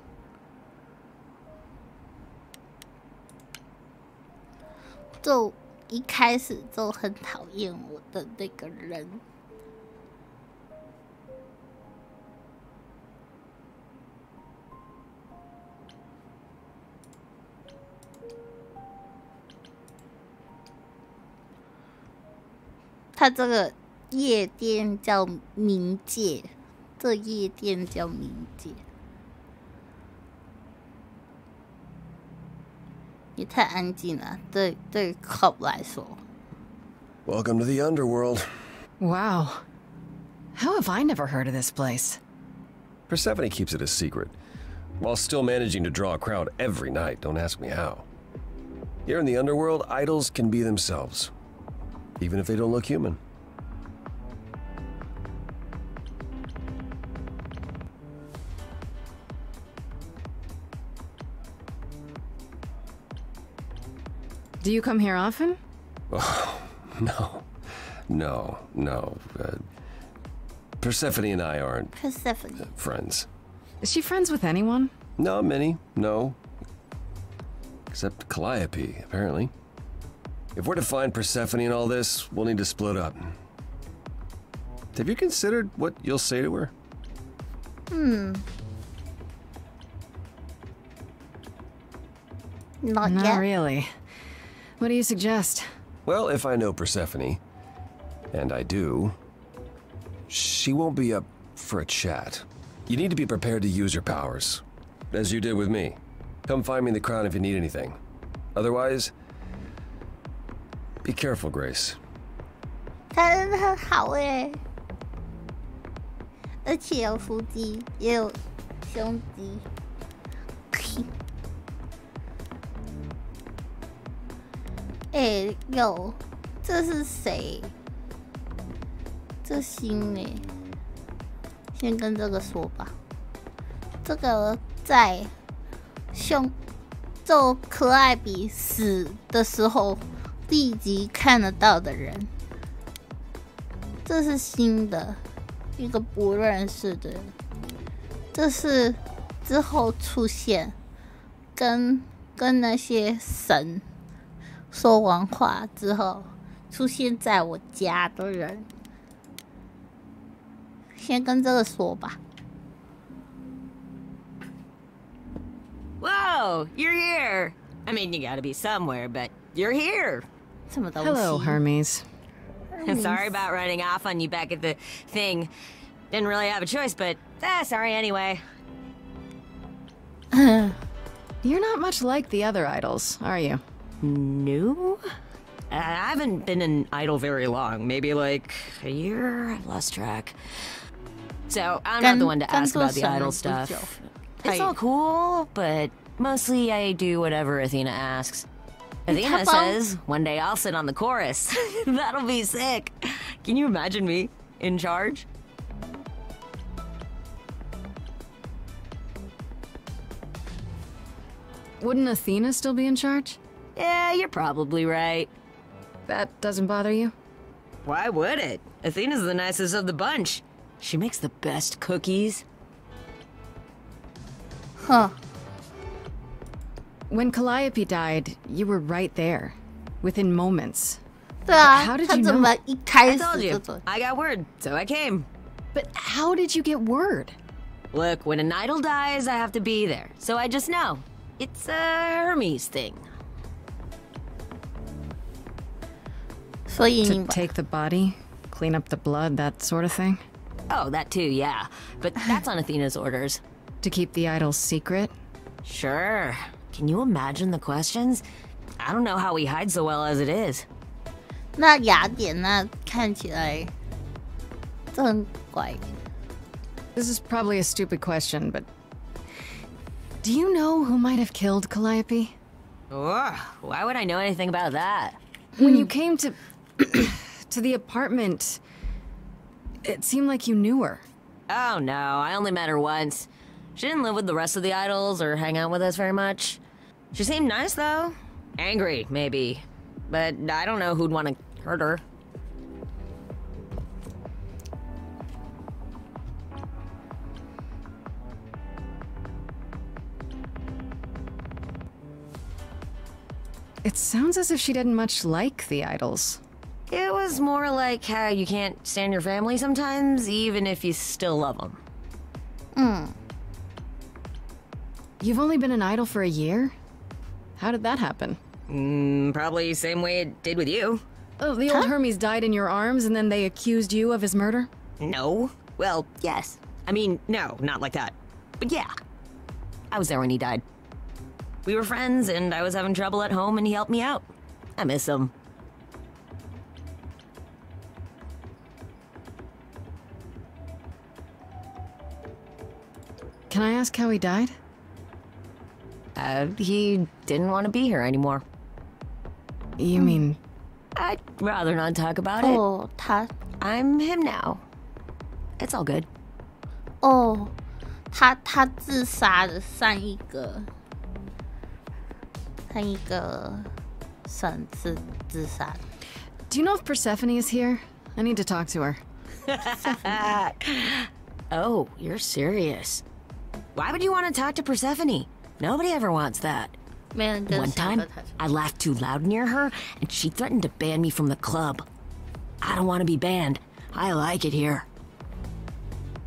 就一开始就很讨厌我的那个人。他这个夜店叫冥界，这夜店叫冥界，也太安静了，对 Club 来说。Welcome to the underworld. Wow. How have I never heard of this place? Persephone keeps it a secret, while still managing to draw a crowd every night. Don't ask me how. Here in the underworld, idols can be themselves, even if they don't look human. Do you come here often? Oh, no. Persephone and I aren't friends. Is she friends with anyone? Not many, no. Except Calliope, apparently. If we're to find Persephone in all this, we'll need to split up. Have you considered what you'll say to her? Not yet. Not really. What do you suggest? Well, if I know Persephone, and I do, she won't be up for a chat. You need to be prepared to use your powers, as you did with me. Come find me in the crown if you need anything. Otherwise, be careful, Grace. 他人很好诶，而且有腹肌，也有胸肌。有，这是谁？这新诶，先跟这个说吧。这个在就可爱比死的时候立即看得到的人。这是新的，一个不认识的人。这是之后出现，跟那些神说完话之后出现在我家的人。先跟这个说吧。Whoa, you're here. I mean, you gotta be somewhere, but you're here. Hello, Hermes. Sorry about running off on you back at the thing. Didn't really have a choice, but sorry anyway. You're not much like the other idols, are you? No? I haven't been an idol very long. Maybe like a year? I've lost track. So, I'm not the one to ask about the idol stuff. It's all cool, but mostly I do whatever Athena asks. Athena says, one day I'll sit on the chorus. That'll be sick. Can you imagine me in charge? Wouldn't Athena still be in charge? Yeah, you're probably right. That doesn't bother you? Why would it? Athena's the nicest of the bunch. She makes the best cookies. Huh. When Calliope died, you were right there, within moments. How did you know? I told you. I got word, so I came. But how did you get word? Look, when an idol dies, I have to be there. So I just know. It's a Hermes thing. To take the body, clean up the blood, that sort of thing? Oh, that too, yeah. But that's on Athena's orders. To keep the idols secret? Sure. Can you imagine the questions? I don't know how we hide so well as it is. 那雅典那看起来真怪。 This is probably a stupid question, but do you know who might have killed Calliope? Why would I know anything about that? When you came to the apartment, it seemed like you knew her. Oh no, I only met her once. She didn't live with the rest of the idols or hang out with us very much. She seemed nice though. Angry, maybe. But I don't know who'd want to hurt her. It sounds as if she didn't much like the idols. It was more like how you can't stand your family sometimes, even if you still love them. You've only been an idol for a year? How did that happen? Probably same way it did with you. Oh, the old Hermes died in your arms and then they accused you of his murder? No. Well, yes. I mean, no, not like that. But yeah. I was there when he died. We were friends and I was having trouble at home and he helped me out. I miss him. Can I ask how he died? He didn't want to be here anymore. You mean... I'd rather not talk about it. I'm him now. It's all good. 他自杀的上一个神是自杀的。 Do you know if Persephone is here? I need to talk to her. Oh, you're serious. Why would you want to talk to Persephone? Nobody ever wants that. One time, I laughed too loud near her, and she threatened to ban me from the club. I don't want to be banned. I like it here.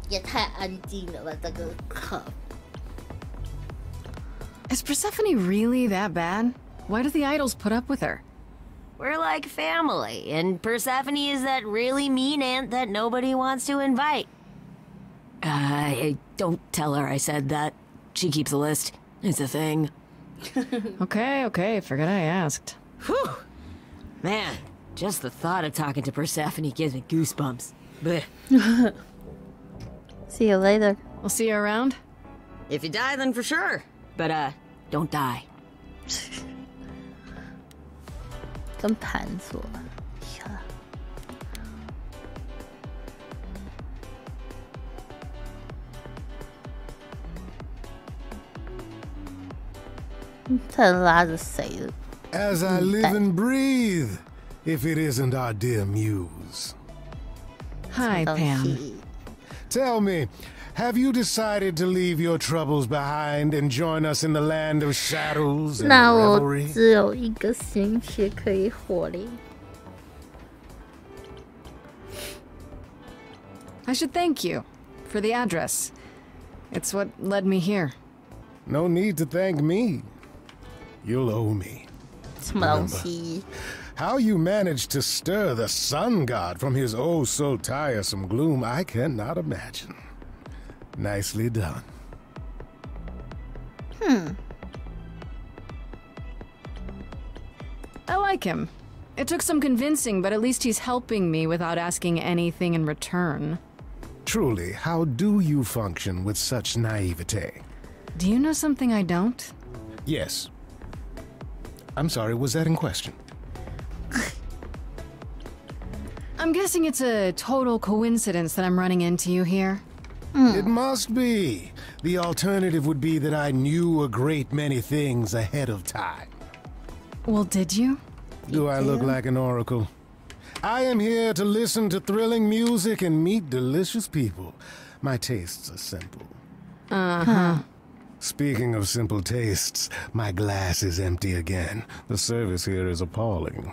也太安静了吧，这个club。 Is Persephone really that bad? Why do the idols put up with her? We're like family, and Persephone is that really mean aunt that nobody wants to invite. Don't tell her I said that. She keeps a list. It's a thing. Okay, forget I asked. Whew. Man, just the thought of talking to Persephone gives me goosebumps. Blech. See you later. We'll see you around? If you die, then for sure. But, don't die. 跟盘说一下。他拉着谁了？ As I live and breathe, if it isn't our dear muse. Hi, Pam. Tell me, have you decided to leave your troubles behind and join us in the land of shadows and 那我 revelry? 只有一个鲜血可以活嘞。I should thank you for the address. It's what led me here. No need to thank me. You'll owe me. 什么东西？ How you managed to stir the sun god from his oh so tiresome gloom, I cannot imagine. Nicely done. I like him. It took some convincing, but at least he's helping me without asking anything in return. Truly, how do you function with such naivete? Do you know something I don't? Yes. I'm sorry, was that in question? I'm guessing it's a total coincidence that I'm running into you here. It must be. The alternative would be that I knew a great many things ahead of time. Well, did you? Do I look like an oracle? I am here to listen to thrilling music and meet delicious people. My tastes are simple. Uh-huh. Speaking of simple tastes, my glass is empty again. The service here is appalling.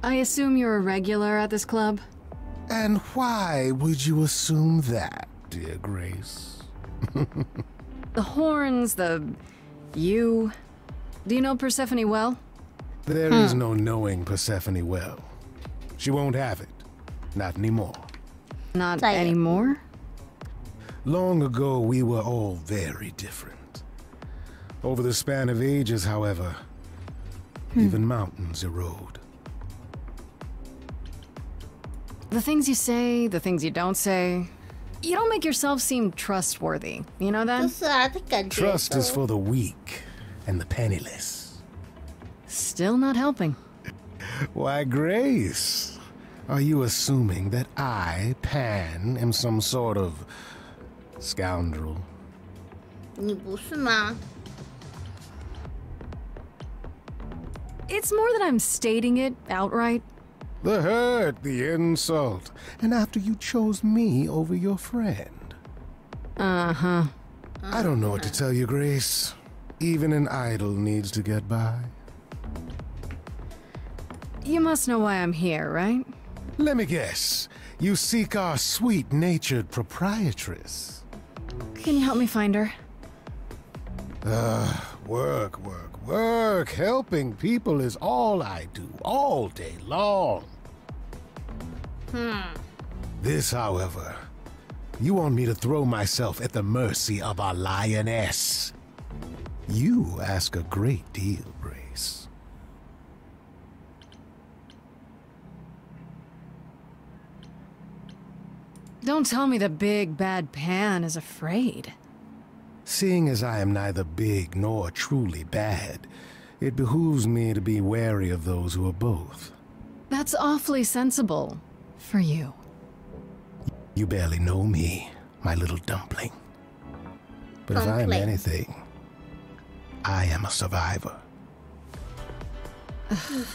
I assume you're a regular at this club? And why would you assume that, dear Grace? The horns, you... Do you know Persephone well? There is no knowing Persephone well. She won't have it. Not anymore. Not anymore? Long ago, we were all very different. Over the span of ages, however, even mountains erode. The things you say, the things you don't say. You don't make yourself seem trustworthy. You know that? 就是啊，这感觉 Trust is for the weak and the penniless. Still not helping. Why, Grace, are you assuming that I, Pan, am some sort of scoundrel? 你不是吗？ It's more that I'm stating it outright. The hurt, the insult, and after you chose me over your friend. Uh-huh. I don't know what to tell you, Grace. Even an idol needs to get by. You must know why I'm here, right? Let me guess. You seek our sweet-natured proprietress. Can you help me find her? Work, work, work. Helping people is all I do, all day long. This, however, you want me to throw myself at the mercy of a lioness. You ask a great deal, Grace. Don't tell me the big bad Pan is afraid. Seeing as I am neither big nor truly bad, it behooves me to be wary of those who are both. That's awfully sensible for you. You barely know me, my little dumpling. But if I am anything, I am a survivor.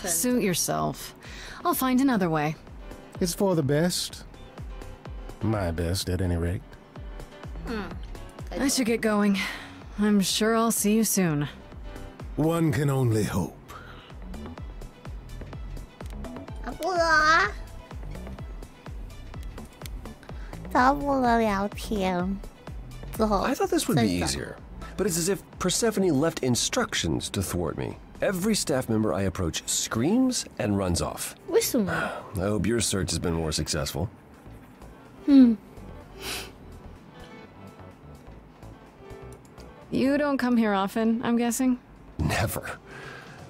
Suit yourself. I'll find another way. It's for the best. My best, at any rate. I should get going. I'm sure I'll see you soon. One can only hope. 不了啊，找不了聊天之后。 I thought this would be easier, but it's as if Persephone left instructions to thwart me. Every staff member I approach screams and runs off. 为什么？ I hope your search has been more successful. You don't come here often, I'm guessing? Never.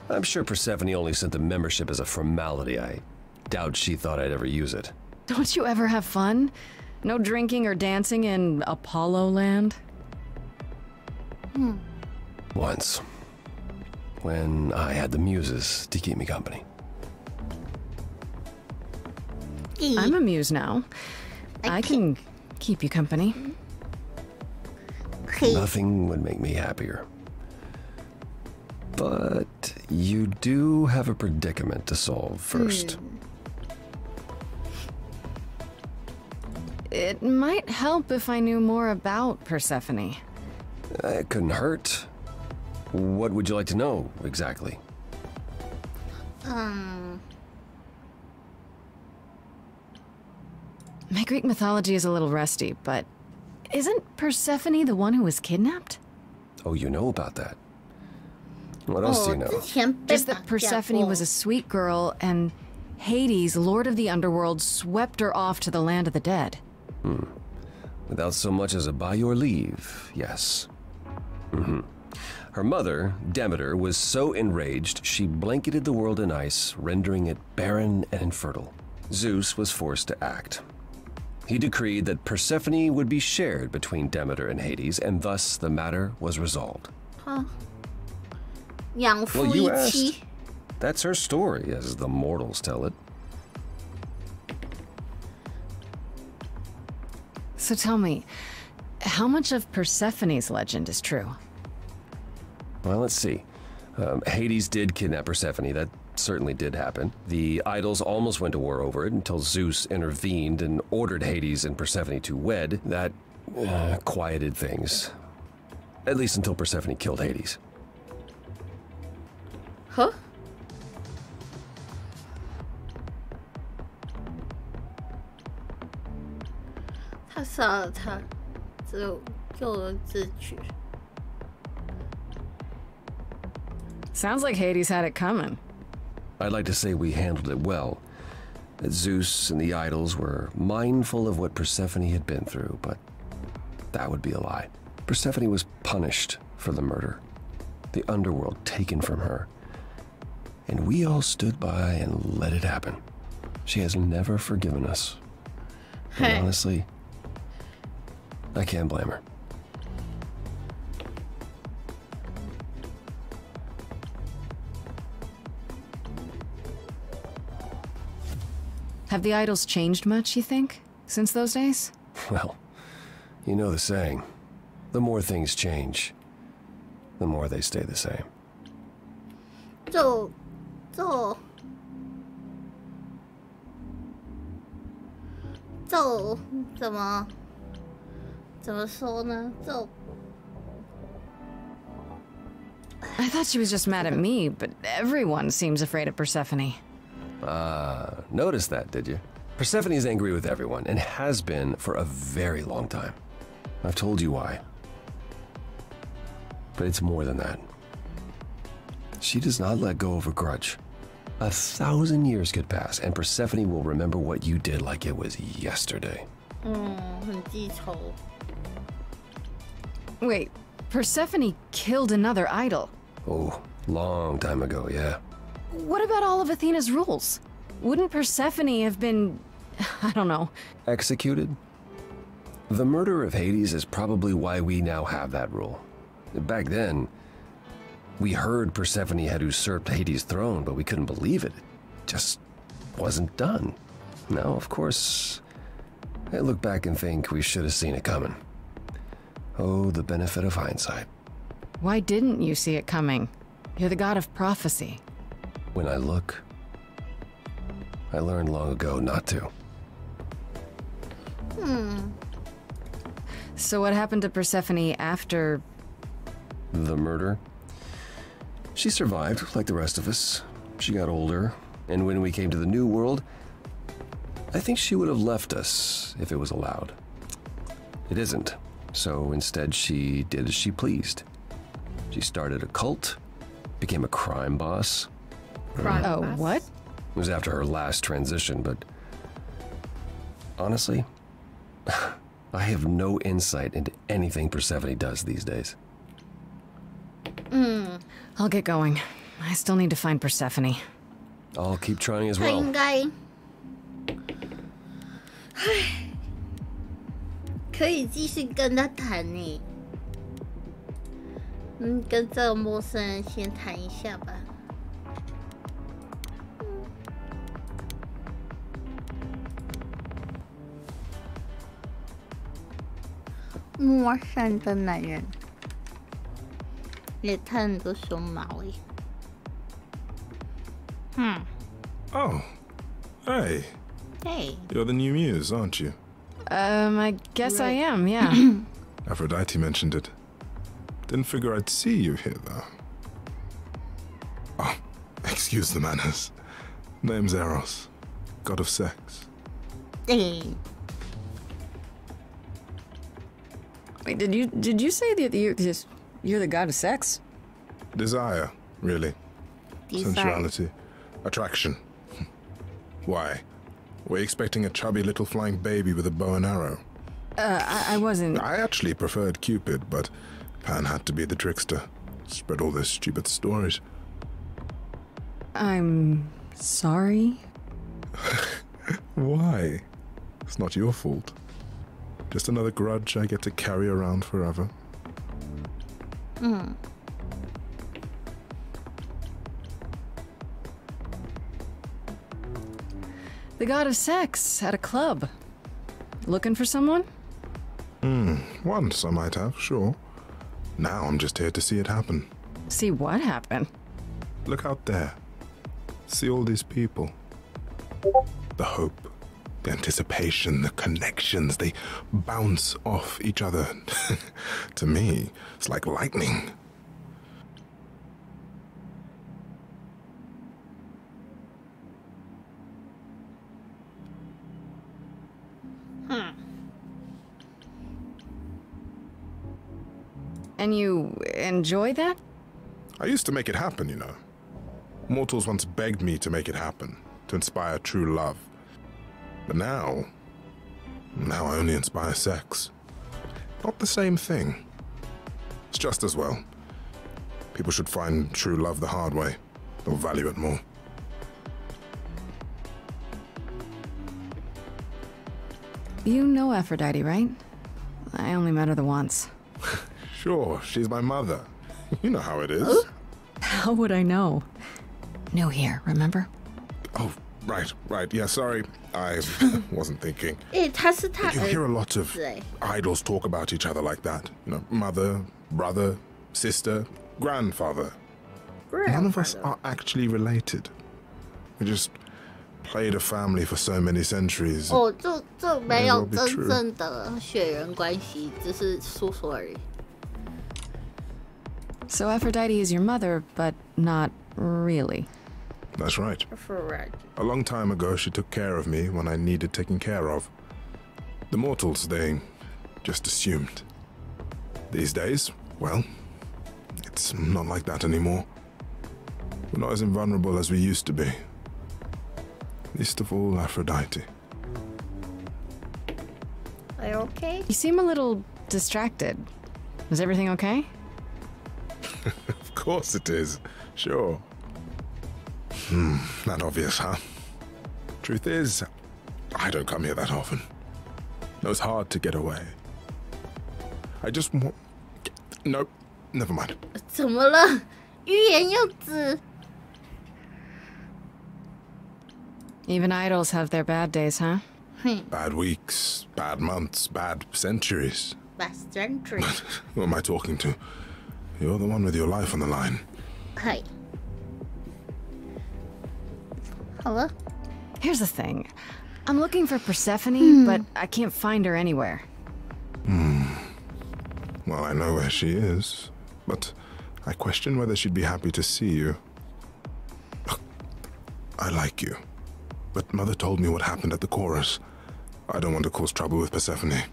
I'm sure Persephone only sent the membership as a formality. I doubt she thought I'd ever use it. Don't you ever have fun? No drinking or dancing in Apollo land? Once. When I had the muses to keep me company. I'm a muse now. I can keep you company. Nothing would make me happier. But You do have a predicament to solve first. It might help if I knew more about Persephone. It couldn't hurt. What would you like to know, exactly? My Greek mythology is a little rusty, but isn't Persephone the one who was kidnapped? Oh, you know about that. What else do you know? Just that Persephone was a sweet girl, and Hades, lord of the underworld, swept her off to the land of the dead. Without so much as a by your leave, yes. Her mother, Demeter, was so enraged she blanketed the world in ice, rendering it barren and infertile. Zeus was forced to act. He decreed that Persephone would be shared between Demeter and Hades, and thus the matter was resolved. Well, you asked. That's her story, as the mortals tell it. So tell me, how much of Persephone's legend is true? Well, let's see. Hades did kidnap Persephone. That certainly did happen. The idols almost went to war over it until Zeus intervened and ordered Hades and Persephone to wed. That quieted things. At least until Persephone killed Hades. Huh?他杀了他，只有救了自己。 Sounds like Hades had it coming. I'd like to say we handled it well. That Zeus and the idols were mindful of what Persephone had been through, but that would be a lie. Persephone was punished for the murder, the underworld taken from her. And we all stood by and let it happen. She has never forgiven us. And honestly, I can't blame her. Have the idols changed much, you think, since those days? Well, you know the saying. The more things change, the more they stay the same. 怎么说呢？ I thought she was just mad at me, but everyone seems afraid of Persephone. Noticed that, did you? Persephone is angry with everyone, and has been for a very long time. I've told you why. But it's more than that. She does not let go of a grudge. 1,000 years could pass, and Persephone will remember what you did like it was yesterday. 很记仇。 Wait, Persephone killed another idol? Oh, long time ago, yeah. What about all of Athena's rules? Wouldn't Persephone have been, I don't know... Executed? The murder of Hades is probably why we now have that rule. Back then, we heard Persephone had usurped Hades' throne, but we couldn't believe it. It just wasn't done. Now, of course, I look back and think we should have seen it coming. Oh, the benefit of hindsight. Why didn't you see it coming? You're the god of prophecy. When I look, I learned long ago not to. So what happened to Persephone after... The murder? She survived, like the rest of us. She got older, and when we came to the New World, I think she would have left us if it was allowed. It isn't, so instead she did as she pleased. She started a cult, became a crime boss. What? It was after her last transition, but honestly, I have no insight into anything Persephone does these days. I'll get going. I still need to find Persephone. I'll keep trying as well. 他应该可以继续跟他谈呢。跟这个陌生人先谈一下吧。陌生的男人也太多胸毛耶。Oh. Hey. Hey. You're the new muse, aren't you? I guess I am, yeah. Aphrodite mentioned it. Didn't figure I'd see you here, though. Oh, excuse the manners. Name's Eros, god of sex. Hey. Wait, did you say that you're the god of sex? Desire, really. Desire. Sensuality. Attraction. Why? Were you expecting a chubby little flying baby with a bow and arrow? I wasn't... I actually preferred Cupid, but Pan had to be the trickster. Spread all those stupid stories. I'm sorry? Why? It's not your fault. Just another grudge I get to carry around forever. The god of sex at a club. Looking for someone? Once I might have, sure. Now I'm just here to see it happen. See what happen? Look out there. See all these people. The hope, the anticipation, the connections, they bounce off each other. To me, it's like lightning. And you enjoy that? I used to make it happen, you know. Mortals once begged me to make it happen, to inspire true love. But now I only inspire sex. Not the same thing. It's just as well. People should find true love the hard way. They'll value it more. You know Aphrodite, right? I only met her the once. Sure, she's my mother. You know how it is. How would I know? New here, remember? Oh, right. Yeah, sorry. I wasn't thinking. 他是他 You hear a lot of idols talk about each other like that. You know, mother, brother, sister, grandfather. None of us are actually related. We just played a family for so many centuries. 哦，这没有真正的血缘关系，只是说说而已。So Aphrodite is your mother, but not really. That's right. Aphrodite. A long time ago, she took care of me when I needed taking care of. The mortals, they just assumed. These days, well, it's not like that anymore. We're not as invulnerable as we used to be. Least of all, Aphrodite. Are you okay? You seem a little distracted. Is everything okay? Of course it is. Sure. Not obvious, huh? Truth is, I don't come here that often. No, it's hard to get away. I just want... Nope, never mind. 怎么了？欲言又止。Even idols have their bad days, huh? Bad weeks, bad months, bad centuries. Bad centuries. Who am I talking to? You're the one with your life on the line. Hi. Hello? Here's the thing. I'm looking for Persephone, but I can't find her anywhere. Well, I know where she is, but I question whether she'd be happy to see you. I like you, but Mother told me what happened at the chorus. I don't want to cause trouble with Persephone.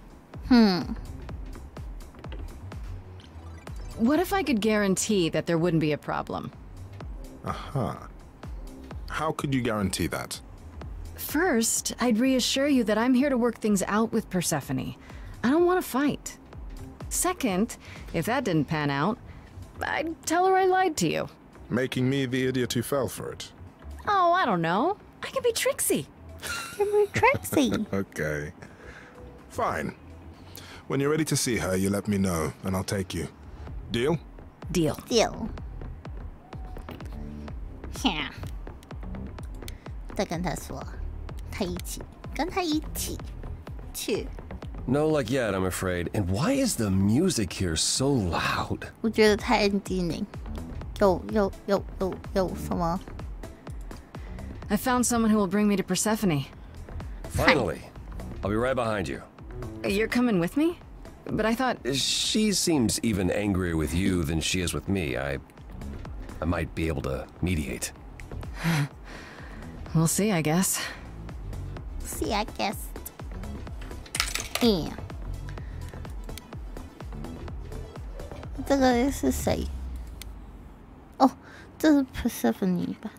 What if I could guarantee that there wouldn't be a problem? Aha. How could you guarantee that? First, I'd reassure you that I'm here to work things out with Persephone. I don't want to fight. Second, if that didn't pan out, I'd tell her I lied to you. Making me the idiot who fell for it. Oh, I don't know. I can be tricksy. Trixie. Okay. Fine. When you're ready to see her, you let me know, and I'll take you. Deal? Deal. Deal. Yeah. 再跟他说，跟他一起去。 No luck yet, I'm afraid. And why is the music here so loud? 我觉得太安静了。有什么？ I found someone who will bring me to Persephone. Finally. I'll be right behind you. You're coming with me? But I thought... She seems even angrier with you than she is with me. I might be able to mediate. We'll see, I guess. See, I guess. Yeah. 这个是谁？哦，这是 Persephone 吧？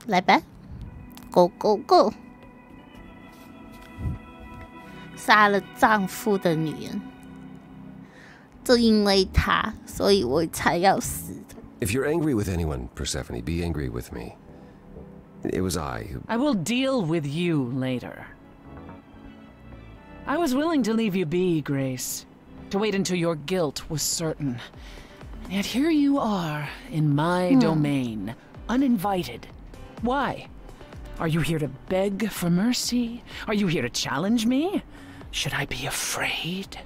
来吧 ，Go Go Go！ 杀了丈夫的女人，正因为她，所以我才要死的。If you're angry with anyone, Persephone, be angry with me. It was I who... I will deal with you later. I was willing to leave you be, Grace. To wait until your guilt was certain. And yet here you are, in my domain, uninvited. Why? Are you here to beg for mercy? Are you here to challenge me? Should I be afraid?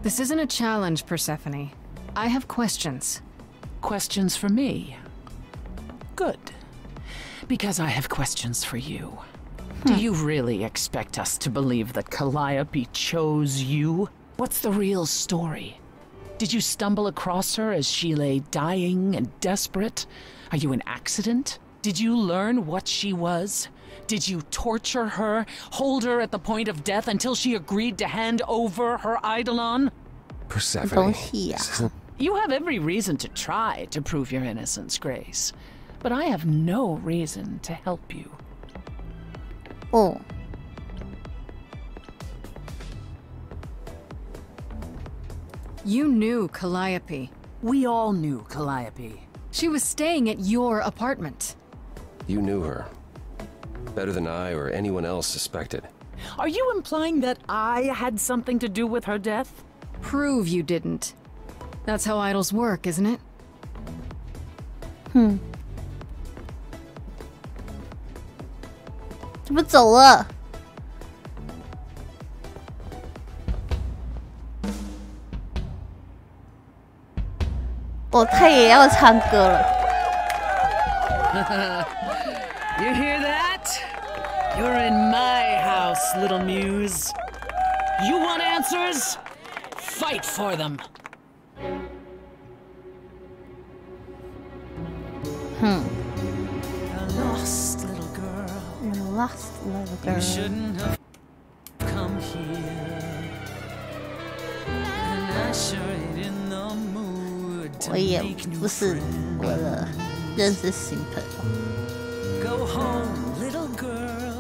This isn't a challenge, Persephone. I have questions. Questions for me? Good. Because I have questions for you. Do you really expect us to believe that Calliope chose you? What's the real story? Did you stumble across her as she lay dying and desperate? Are you an accident? Did you learn what she was? Did you torture her, hold her at the point of death until she agreed to hand over her eidolon? Persephone. You have every reason to try to prove your innocence, Grace. But I have no reason to help you. Oh. You knew Calliope. We all knew Calliope. She was staying at your apartment. You knew her. Better than I or anyone else suspected. Are you implying that I had something to do with her death? Prove you didn't. That's how idols work, isn't it? 怎么走了？哦，他也要唱歌了。You hear that? You're in my house, little muse. You want answers? Fight for them. A lost little girl. Lost little girl. You shouldn't have come here. And I sure ain't in the mood to 我也 make new 不是为了认识新朋友。 Go home, little girl.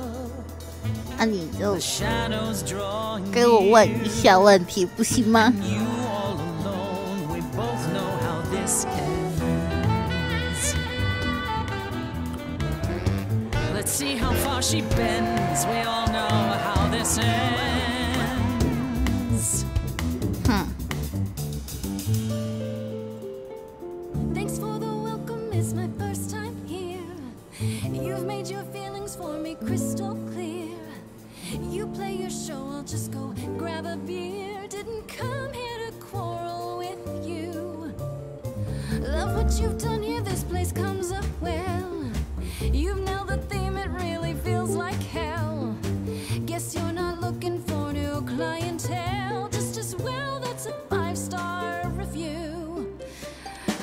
那你就 Shadows drawing 给我问一下问题，不行吗？ You all alone. We both know how this ends. Let's see how far she bends. We all know how this ends. Thanks for the welcome, it's my first time here. You've made your feelings for me crystal clear. You play your show, I'll just go grab a beer. Didn't come here to quarrel with you. Love what you've done here, this place comes up well. You've nailed the theme, it really feels like hell. Guess you're not looking for new clientele. Just as well, that's a 5-star review.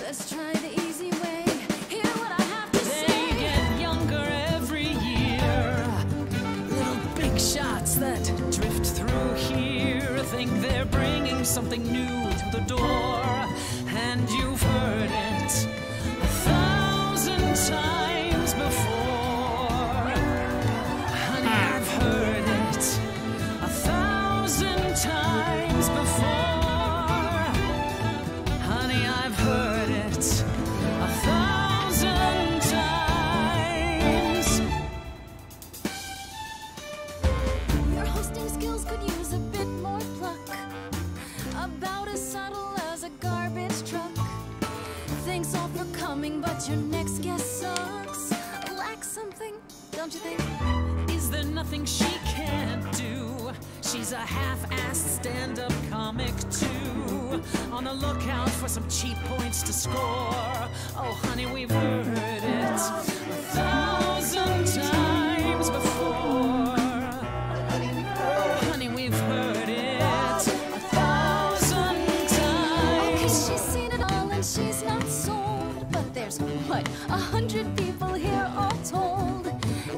Let's try the easy way. Hear what I have to say. They get younger every year. Little big shots that drift through here think they're bringing something new to the door. And you've heard it 1,000 times before. Honey, I've heard it 1,000 times before. Honey, I've heard it 1,000 times. Your hosting skills could use a bit more pluck. About as subtle as a garbage truck. Thanks all for coming, but your next guest sucks. Lacks something, don't you think? Is there nothing she can't do? She's a half-assed stand-up comic too, on the lookout for some cheap points to score. Oh honey, we've heard it 1,000 times before. Oh honey, we've heard it 1,000 times. Okay, she's seen it all and she's not sold, but there's what, 100 people here all told.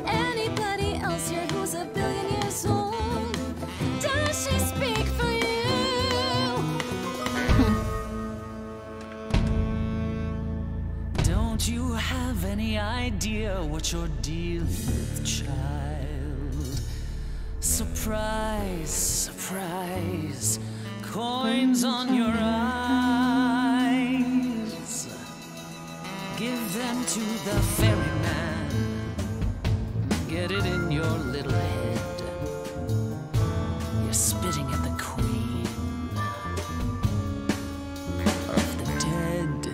Anybody else here who's a billion years old? Does she speak for you? Don't you have any idea what you're dealing with, child? Surprise, surprise, coins on your eyes. Give them to the ferryman. Get it in your little head. You're spitting at the queen of the dead.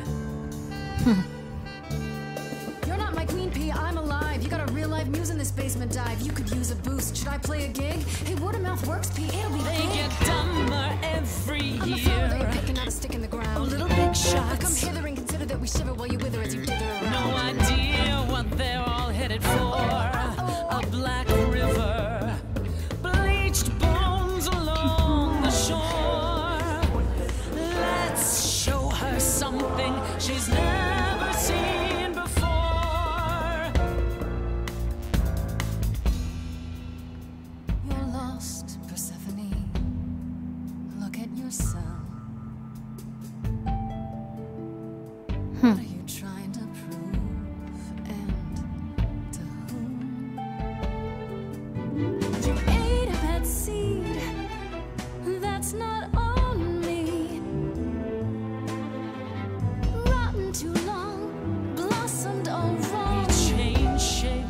You're not my queen pea, I'm alive. You got a real life muse in this basement dive. You could use a boost. Should I play a gig? Hey, word of mouth works, Pea. It'll be They big. get dumber every I'm a year. flower, picking out a stick in the ground. Oh, little big shots. Come hither and consider that we shiver while you wither as you dither around. No idea what they're all headed for. A black river, bleached bones along the shore. Let's show her something she's never seen before. You're lost, Persephone. Look at yourself. What are you trying to prove? And to whom? You ate a bad seed. That's not on me. Rotten too long, blossomed all wrong. We change shape.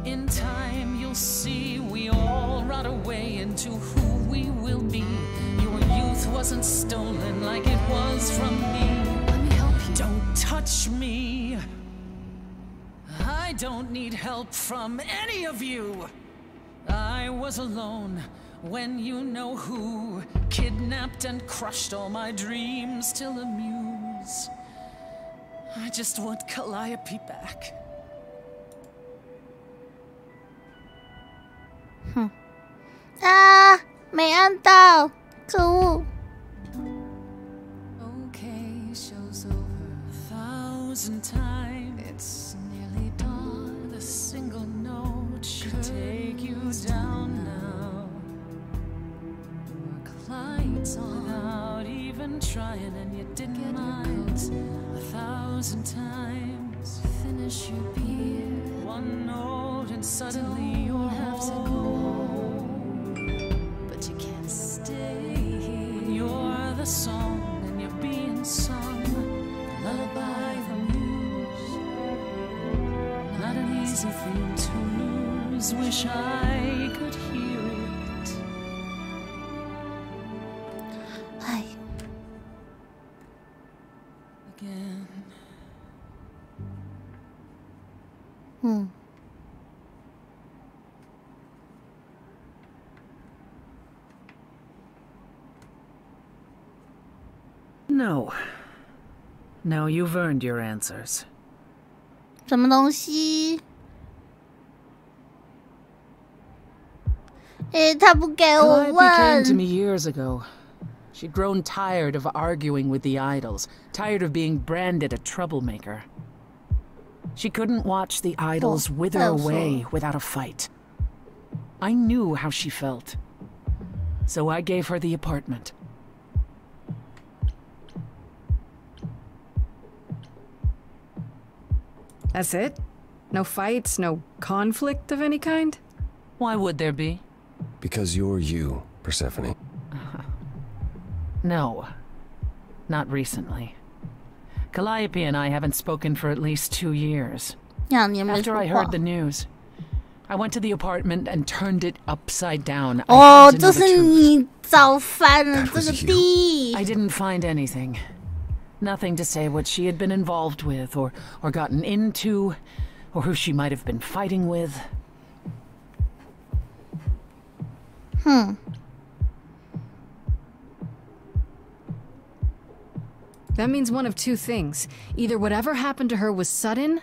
In time you'll see we all rot away into who we will be. Your youth wasn't stolen like it was from me. Let me help you. Don't touch me. I don't need help from any of you. I was alone when you know who kidnapped and crushed all my dreams till a muse. I just want Calliope back. Ah，没按到，可恶！ Okay, show's over. 1,000 times. It's nearly dawn. The single note should take you down now. Work lights on. Without even trying, and you didn't mind. 1,000 times. Finish your beer. One note and suddenly you're have to go home. But you can't stay here. You're the song and you're being sung. Lullaby the muse. Not an easy thing to lose. Wish I could hear it. 哎， Again. 嗯， No. No, you've earned your answers. 什么东西？诶，他不给我 Calliope came to 问。 me years ago. She'd grown tired of arguing with the idols, tired of being branded a troublemaker. She couldn't watch the idols wither away without a fight. I knew how she felt. So I gave her the apartment. That's it? No fights, no conflict of any kind? Why would there be? Because you're you, Persephone. No. Not recently. Calliope and I haven't spoken for at least 2 years. 2年没 After 说 I 话 heard。the news, I went to the apartment and turned it upside down. I 哦， had to 这 know the 是 truth. 你找翻了 That 这 was 个 you. 地。 I didn't find anything. Nothing to say what she had been involved with, or gotten into, or who she might have been fighting with. That means one of two things. Either whatever happened to her was sudden,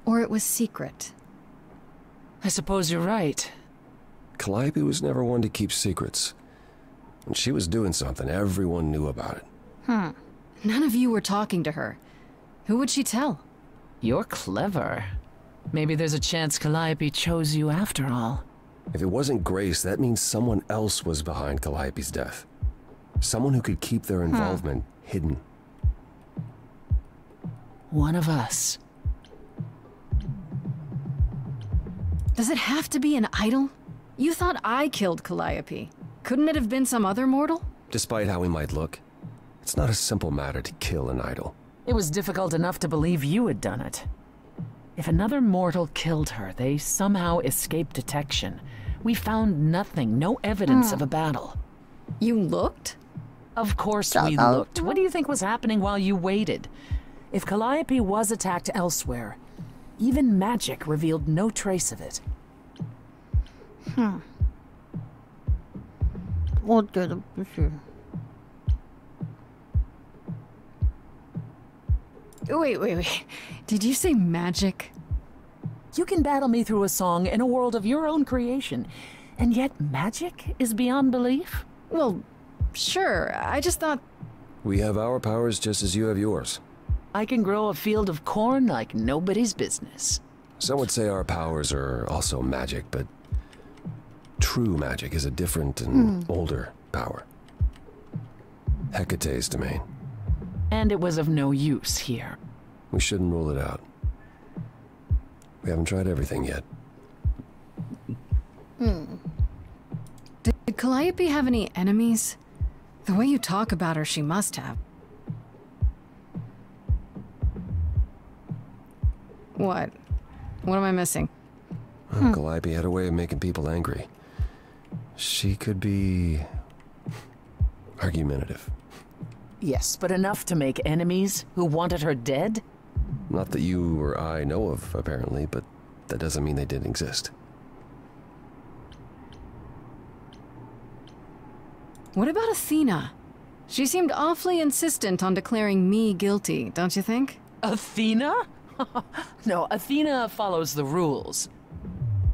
or it was secret. I suppose you're right. Calliope was never one to keep secrets. When she was doing something, everyone knew about it. None of you were talking to her. Who would she tell? You're clever. Maybe there's a chance Calliope chose you after all. If it wasn't Grace, that means someone else was behind Calliope's death. Someone who could keep their involvement hidden. One of us. Does it have to be an idol? You thought I killed Calliope. Couldn't it have been some other mortal? Despite how he might look, it's not a simple matter to kill an idol. It was difficult enough to believe you had done it. If another mortal killed her, they somehow escaped detection. We found nothing, no evidence of a battle. You looked? Of course we looked. What do you think was happening while you waited? If Calliope was attacked elsewhere, even magic revealed no trace of it. Wait. Did you say magic? You can battle me through a song in a world of your own creation, and yet magic is beyond belief? Well, sure. I just thought... We have our powers just as you have yours. I can grow a field of corn like nobody's business. Some would say our powers are also magic, but true magic is a different and older power. Hecate's domain. And it was of no use here. We shouldn't rule it out. We haven't tried everything yet. Did Calliope have any enemies? The way you talk about her, she must have. What? What am I missing? Well, Calliope had a way of making people angry. She could be argumentative. Yes, but enough to make enemies who wanted her dead? Not that you or I know of, apparently, but that doesn't mean they didn't exist. What about Athena? She seemed awfully insistent on declaring me guilty, don't you think? Athena? No, Athena follows the rules.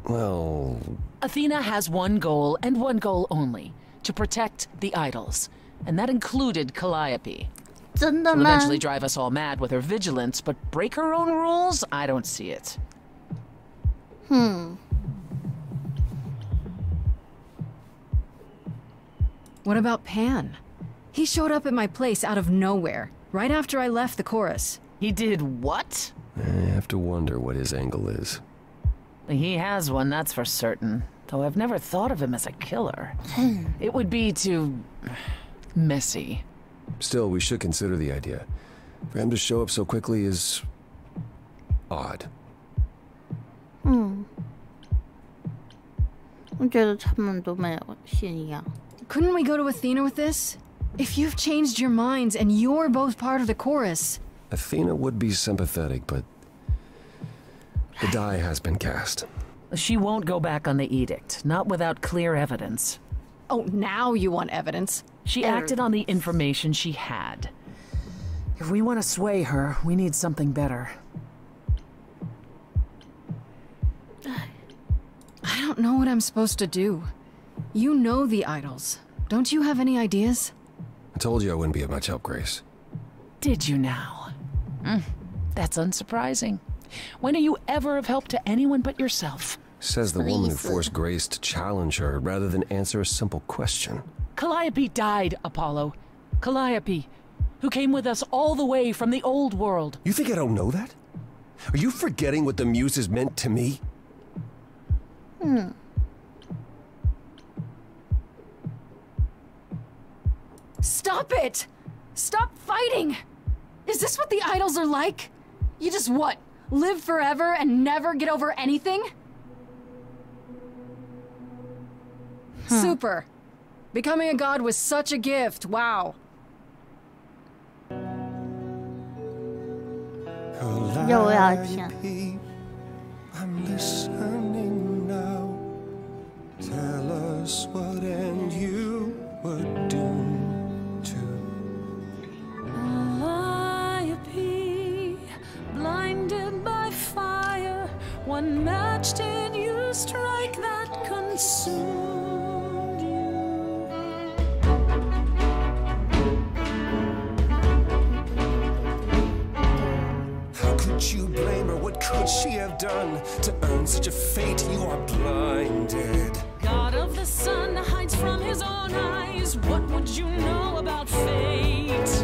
Well... Athena has one goal, and one goal only. To protect the idols. And that included Calliope. She'll eventually drive us all mad with her vigilance, but break her own rules? I don't see it. What about Pan? He showed up at my place out of nowhere, right after I left the chorus. He did what? I have to wonder what his angle is. He has one, that's for certain. Though I've never thought of him as a killer. It would be too... messy. Still, we should consider the idea. For him to show up so quickly is... odd. Couldn't we go to Athena with this? If you've changed your minds and you're both part of the chorus... Athena would be sympathetic, but... the die has been cast. She won't go back on the edict, not without clear evidence. Oh, now you want evidence? She acted on the information she had. If we want to sway her, we need something better. I don't know what I'm supposed to do. You know the idols. Don't you have any ideas? I told you I wouldn't be of much help, Grace. Did you now? That's unsurprising. When are you ever of help to anyone but yourself? Says the woman who forced Grace to challenge her rather than answer a simple question. Calliope died, Apollo. Calliope, who came with us all the way from the old world. You think I don't know that? Are you forgetting what the Muses meant to me? Stop it! Stop fighting! Is this what the idols are like? You just what? Live forever and never get over anything? Super. Becoming a god was such a gift. Wow. Calliope, I'm listening now. Tell us whatever one match did you strike that consumed you. How could you blame her? What could she have done to earn such a fate? You are blinded. God of the sun hides from his own eyes. What would you know about fate?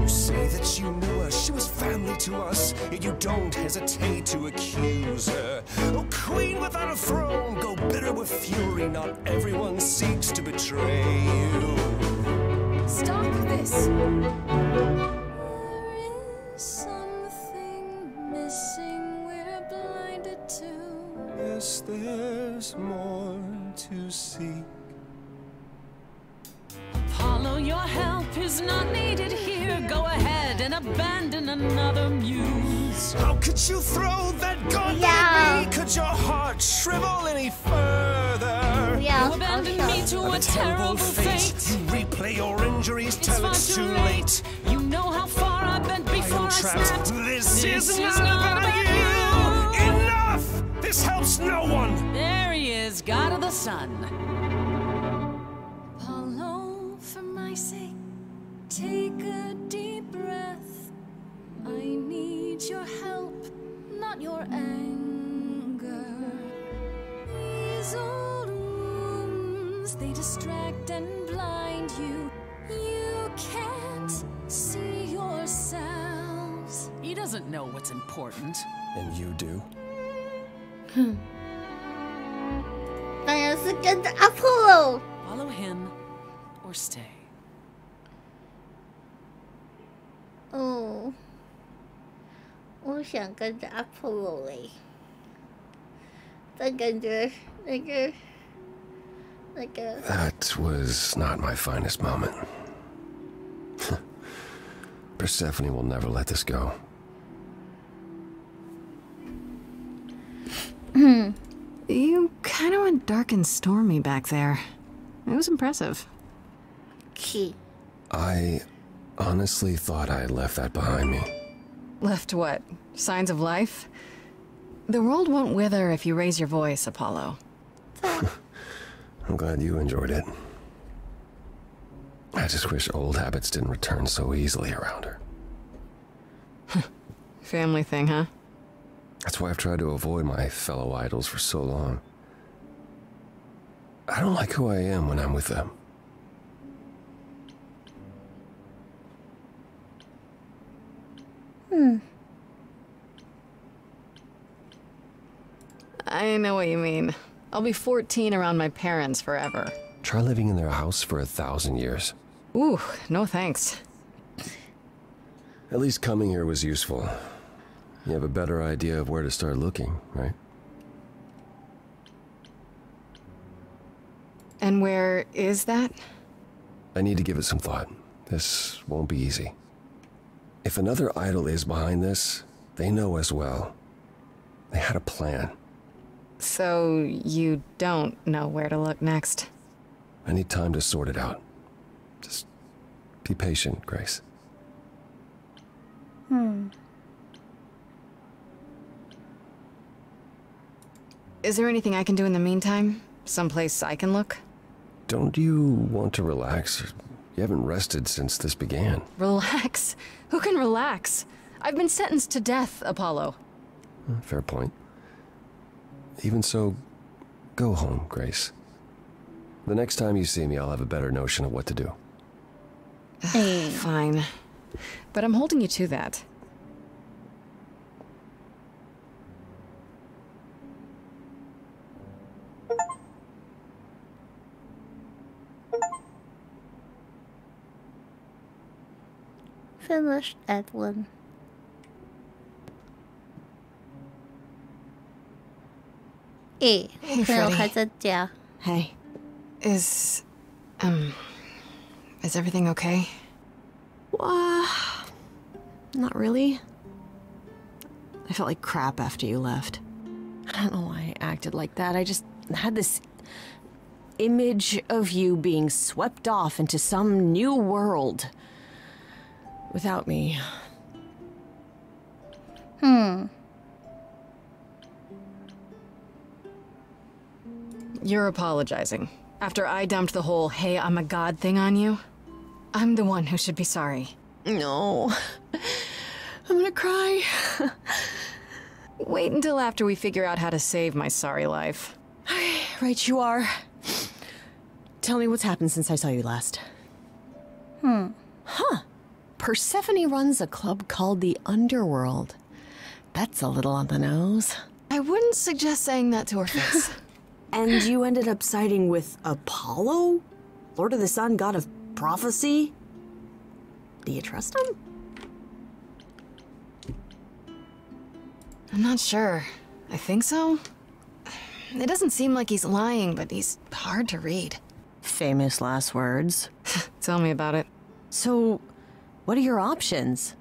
You say that you knew her, she was family to us, yet you don't hesitate to accuse her. Oh, queen without a throne, go bitter with fury. Not everyone seeks to betray you. Stop this! Yes, there's more to seek. Apollo, your help is not needed here. Go ahead and abandon another muse. How could you throw that gauntlet at me? Could your heart shrivel any further? You abandoned me to a terrible fate. You replay your injuries till it's too late. You know how far I've been before I snapped. This is not about you. Enough! This helps no one. There he is, God of the sun. Apollo, for my sake, take a deep breath. I need your help, not your anger. These old wounds, they distract and blind you. You can't see yourselves. He doesn't know what's important. And you do? 当然是跟着 Apollo。 Follow him or stay. 哦，我想跟着 Apollo 嘞，但感觉那个。That was not my finest moment. Persephone will never let this go. You kind of went dark and stormy back there. It was impressive. I honestly thought I had left that behind me. Left what? Signs of life? The world won't wither if you raise your voice, Apollo. I'm glad you enjoyed it. I just wish old habits didn't return so easily around her. Family thing, huh? That's why I've tried to avoid my fellow idols for so long. I don't like who I am when I'm with them. I know what you mean. I'll be 14 around my parents forever. Try living in their house for 1,000 years. Ooh, no thanks. At least coming here was useful. You have a better idea of where to start looking, right? And where is that? I need to give it some thought. This won't be easy. If another idol is behind this, they know as well. They had a plan. So you don't know where to look next? I need time to sort it out. Just be patient, Grace. Is there anything I can do in the meantime? Someplace I can look? Don't you want to relax? You haven't rested since this began. Relax? Who can relax? I've been sentenced to death, Apollo. Fair point. Even so, go home, Grace. The next time you see me, I'll have a better notion of what to do. Fine. But I'm holding you to that. Finished at 1. Hey, Freddie. Hey. Is everything okay? Not really. I felt like crap after you left. I don't know why I acted like that. I just had this image of you being swept off into some new world without me. You're apologizing. After I dumped the whole, hey, I'm a god thing on you, I'm the one who should be sorry. No. I'm gonna cry. Wait until after we figure out how to save my sorry life. Right you are. Tell me what's happened since I saw you last. Huh. Persephone runs a club called the Underworld. That's a little on the nose. I wouldn't suggest saying that to her face. And you ended up siding with Apollo? Lord of the Sun, god of prophecy? Do you trust him? I'm not sure. I think so. It doesn't seem like he's lying, but he's hard to read. Famous last words. Tell me about it. So, what are your options?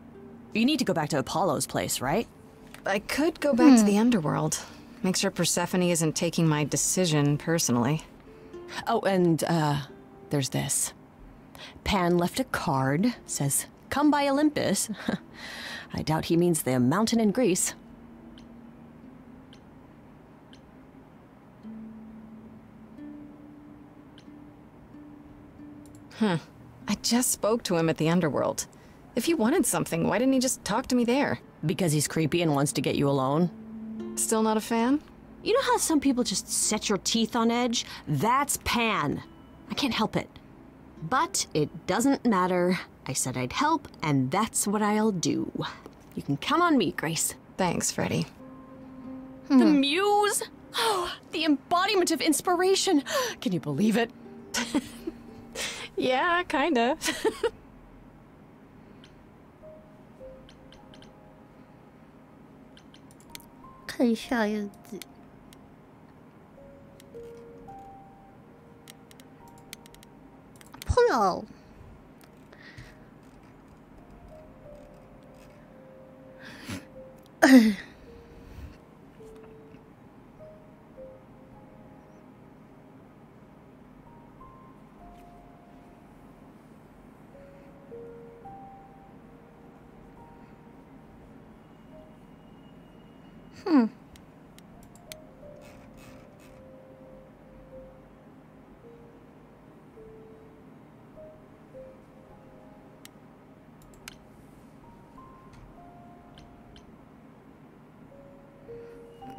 You need to go back to Apollo's place, right? I could go back to the Underworld. Make sure Persephone isn't taking my decision personally. Oh, and, there's this. Pan left a card, says, come by Olympus. I doubt he means the mountain in Greece. I just spoke to him at the Underworld. If he wanted something, why didn't he just talk to me there? Because he's creepy and wants to get you alone. Still not a fan? You know how some people just set your teeth on edge? That's Pan. I can't help it. But it doesn't matter. I said I'd help, and that's what I'll do. You can count on me, Grace. Thanks, Freddie. The muse? Oh, the embodiment of inspiration. Can you believe it? Yeah, kinda. 看下日子。Pro。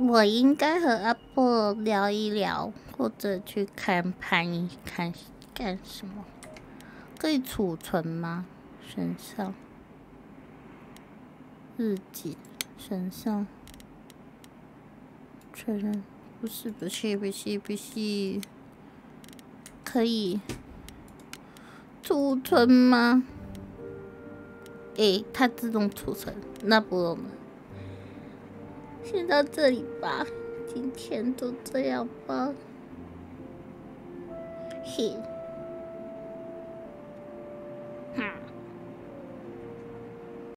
我应该和阿波聊一聊，或者去看盘一看干什么？可以储存吗？身上日记，身上确认不是，可以储存吗？它自动储存，那不用了。先到这里吧，今天就这样吧。嘿。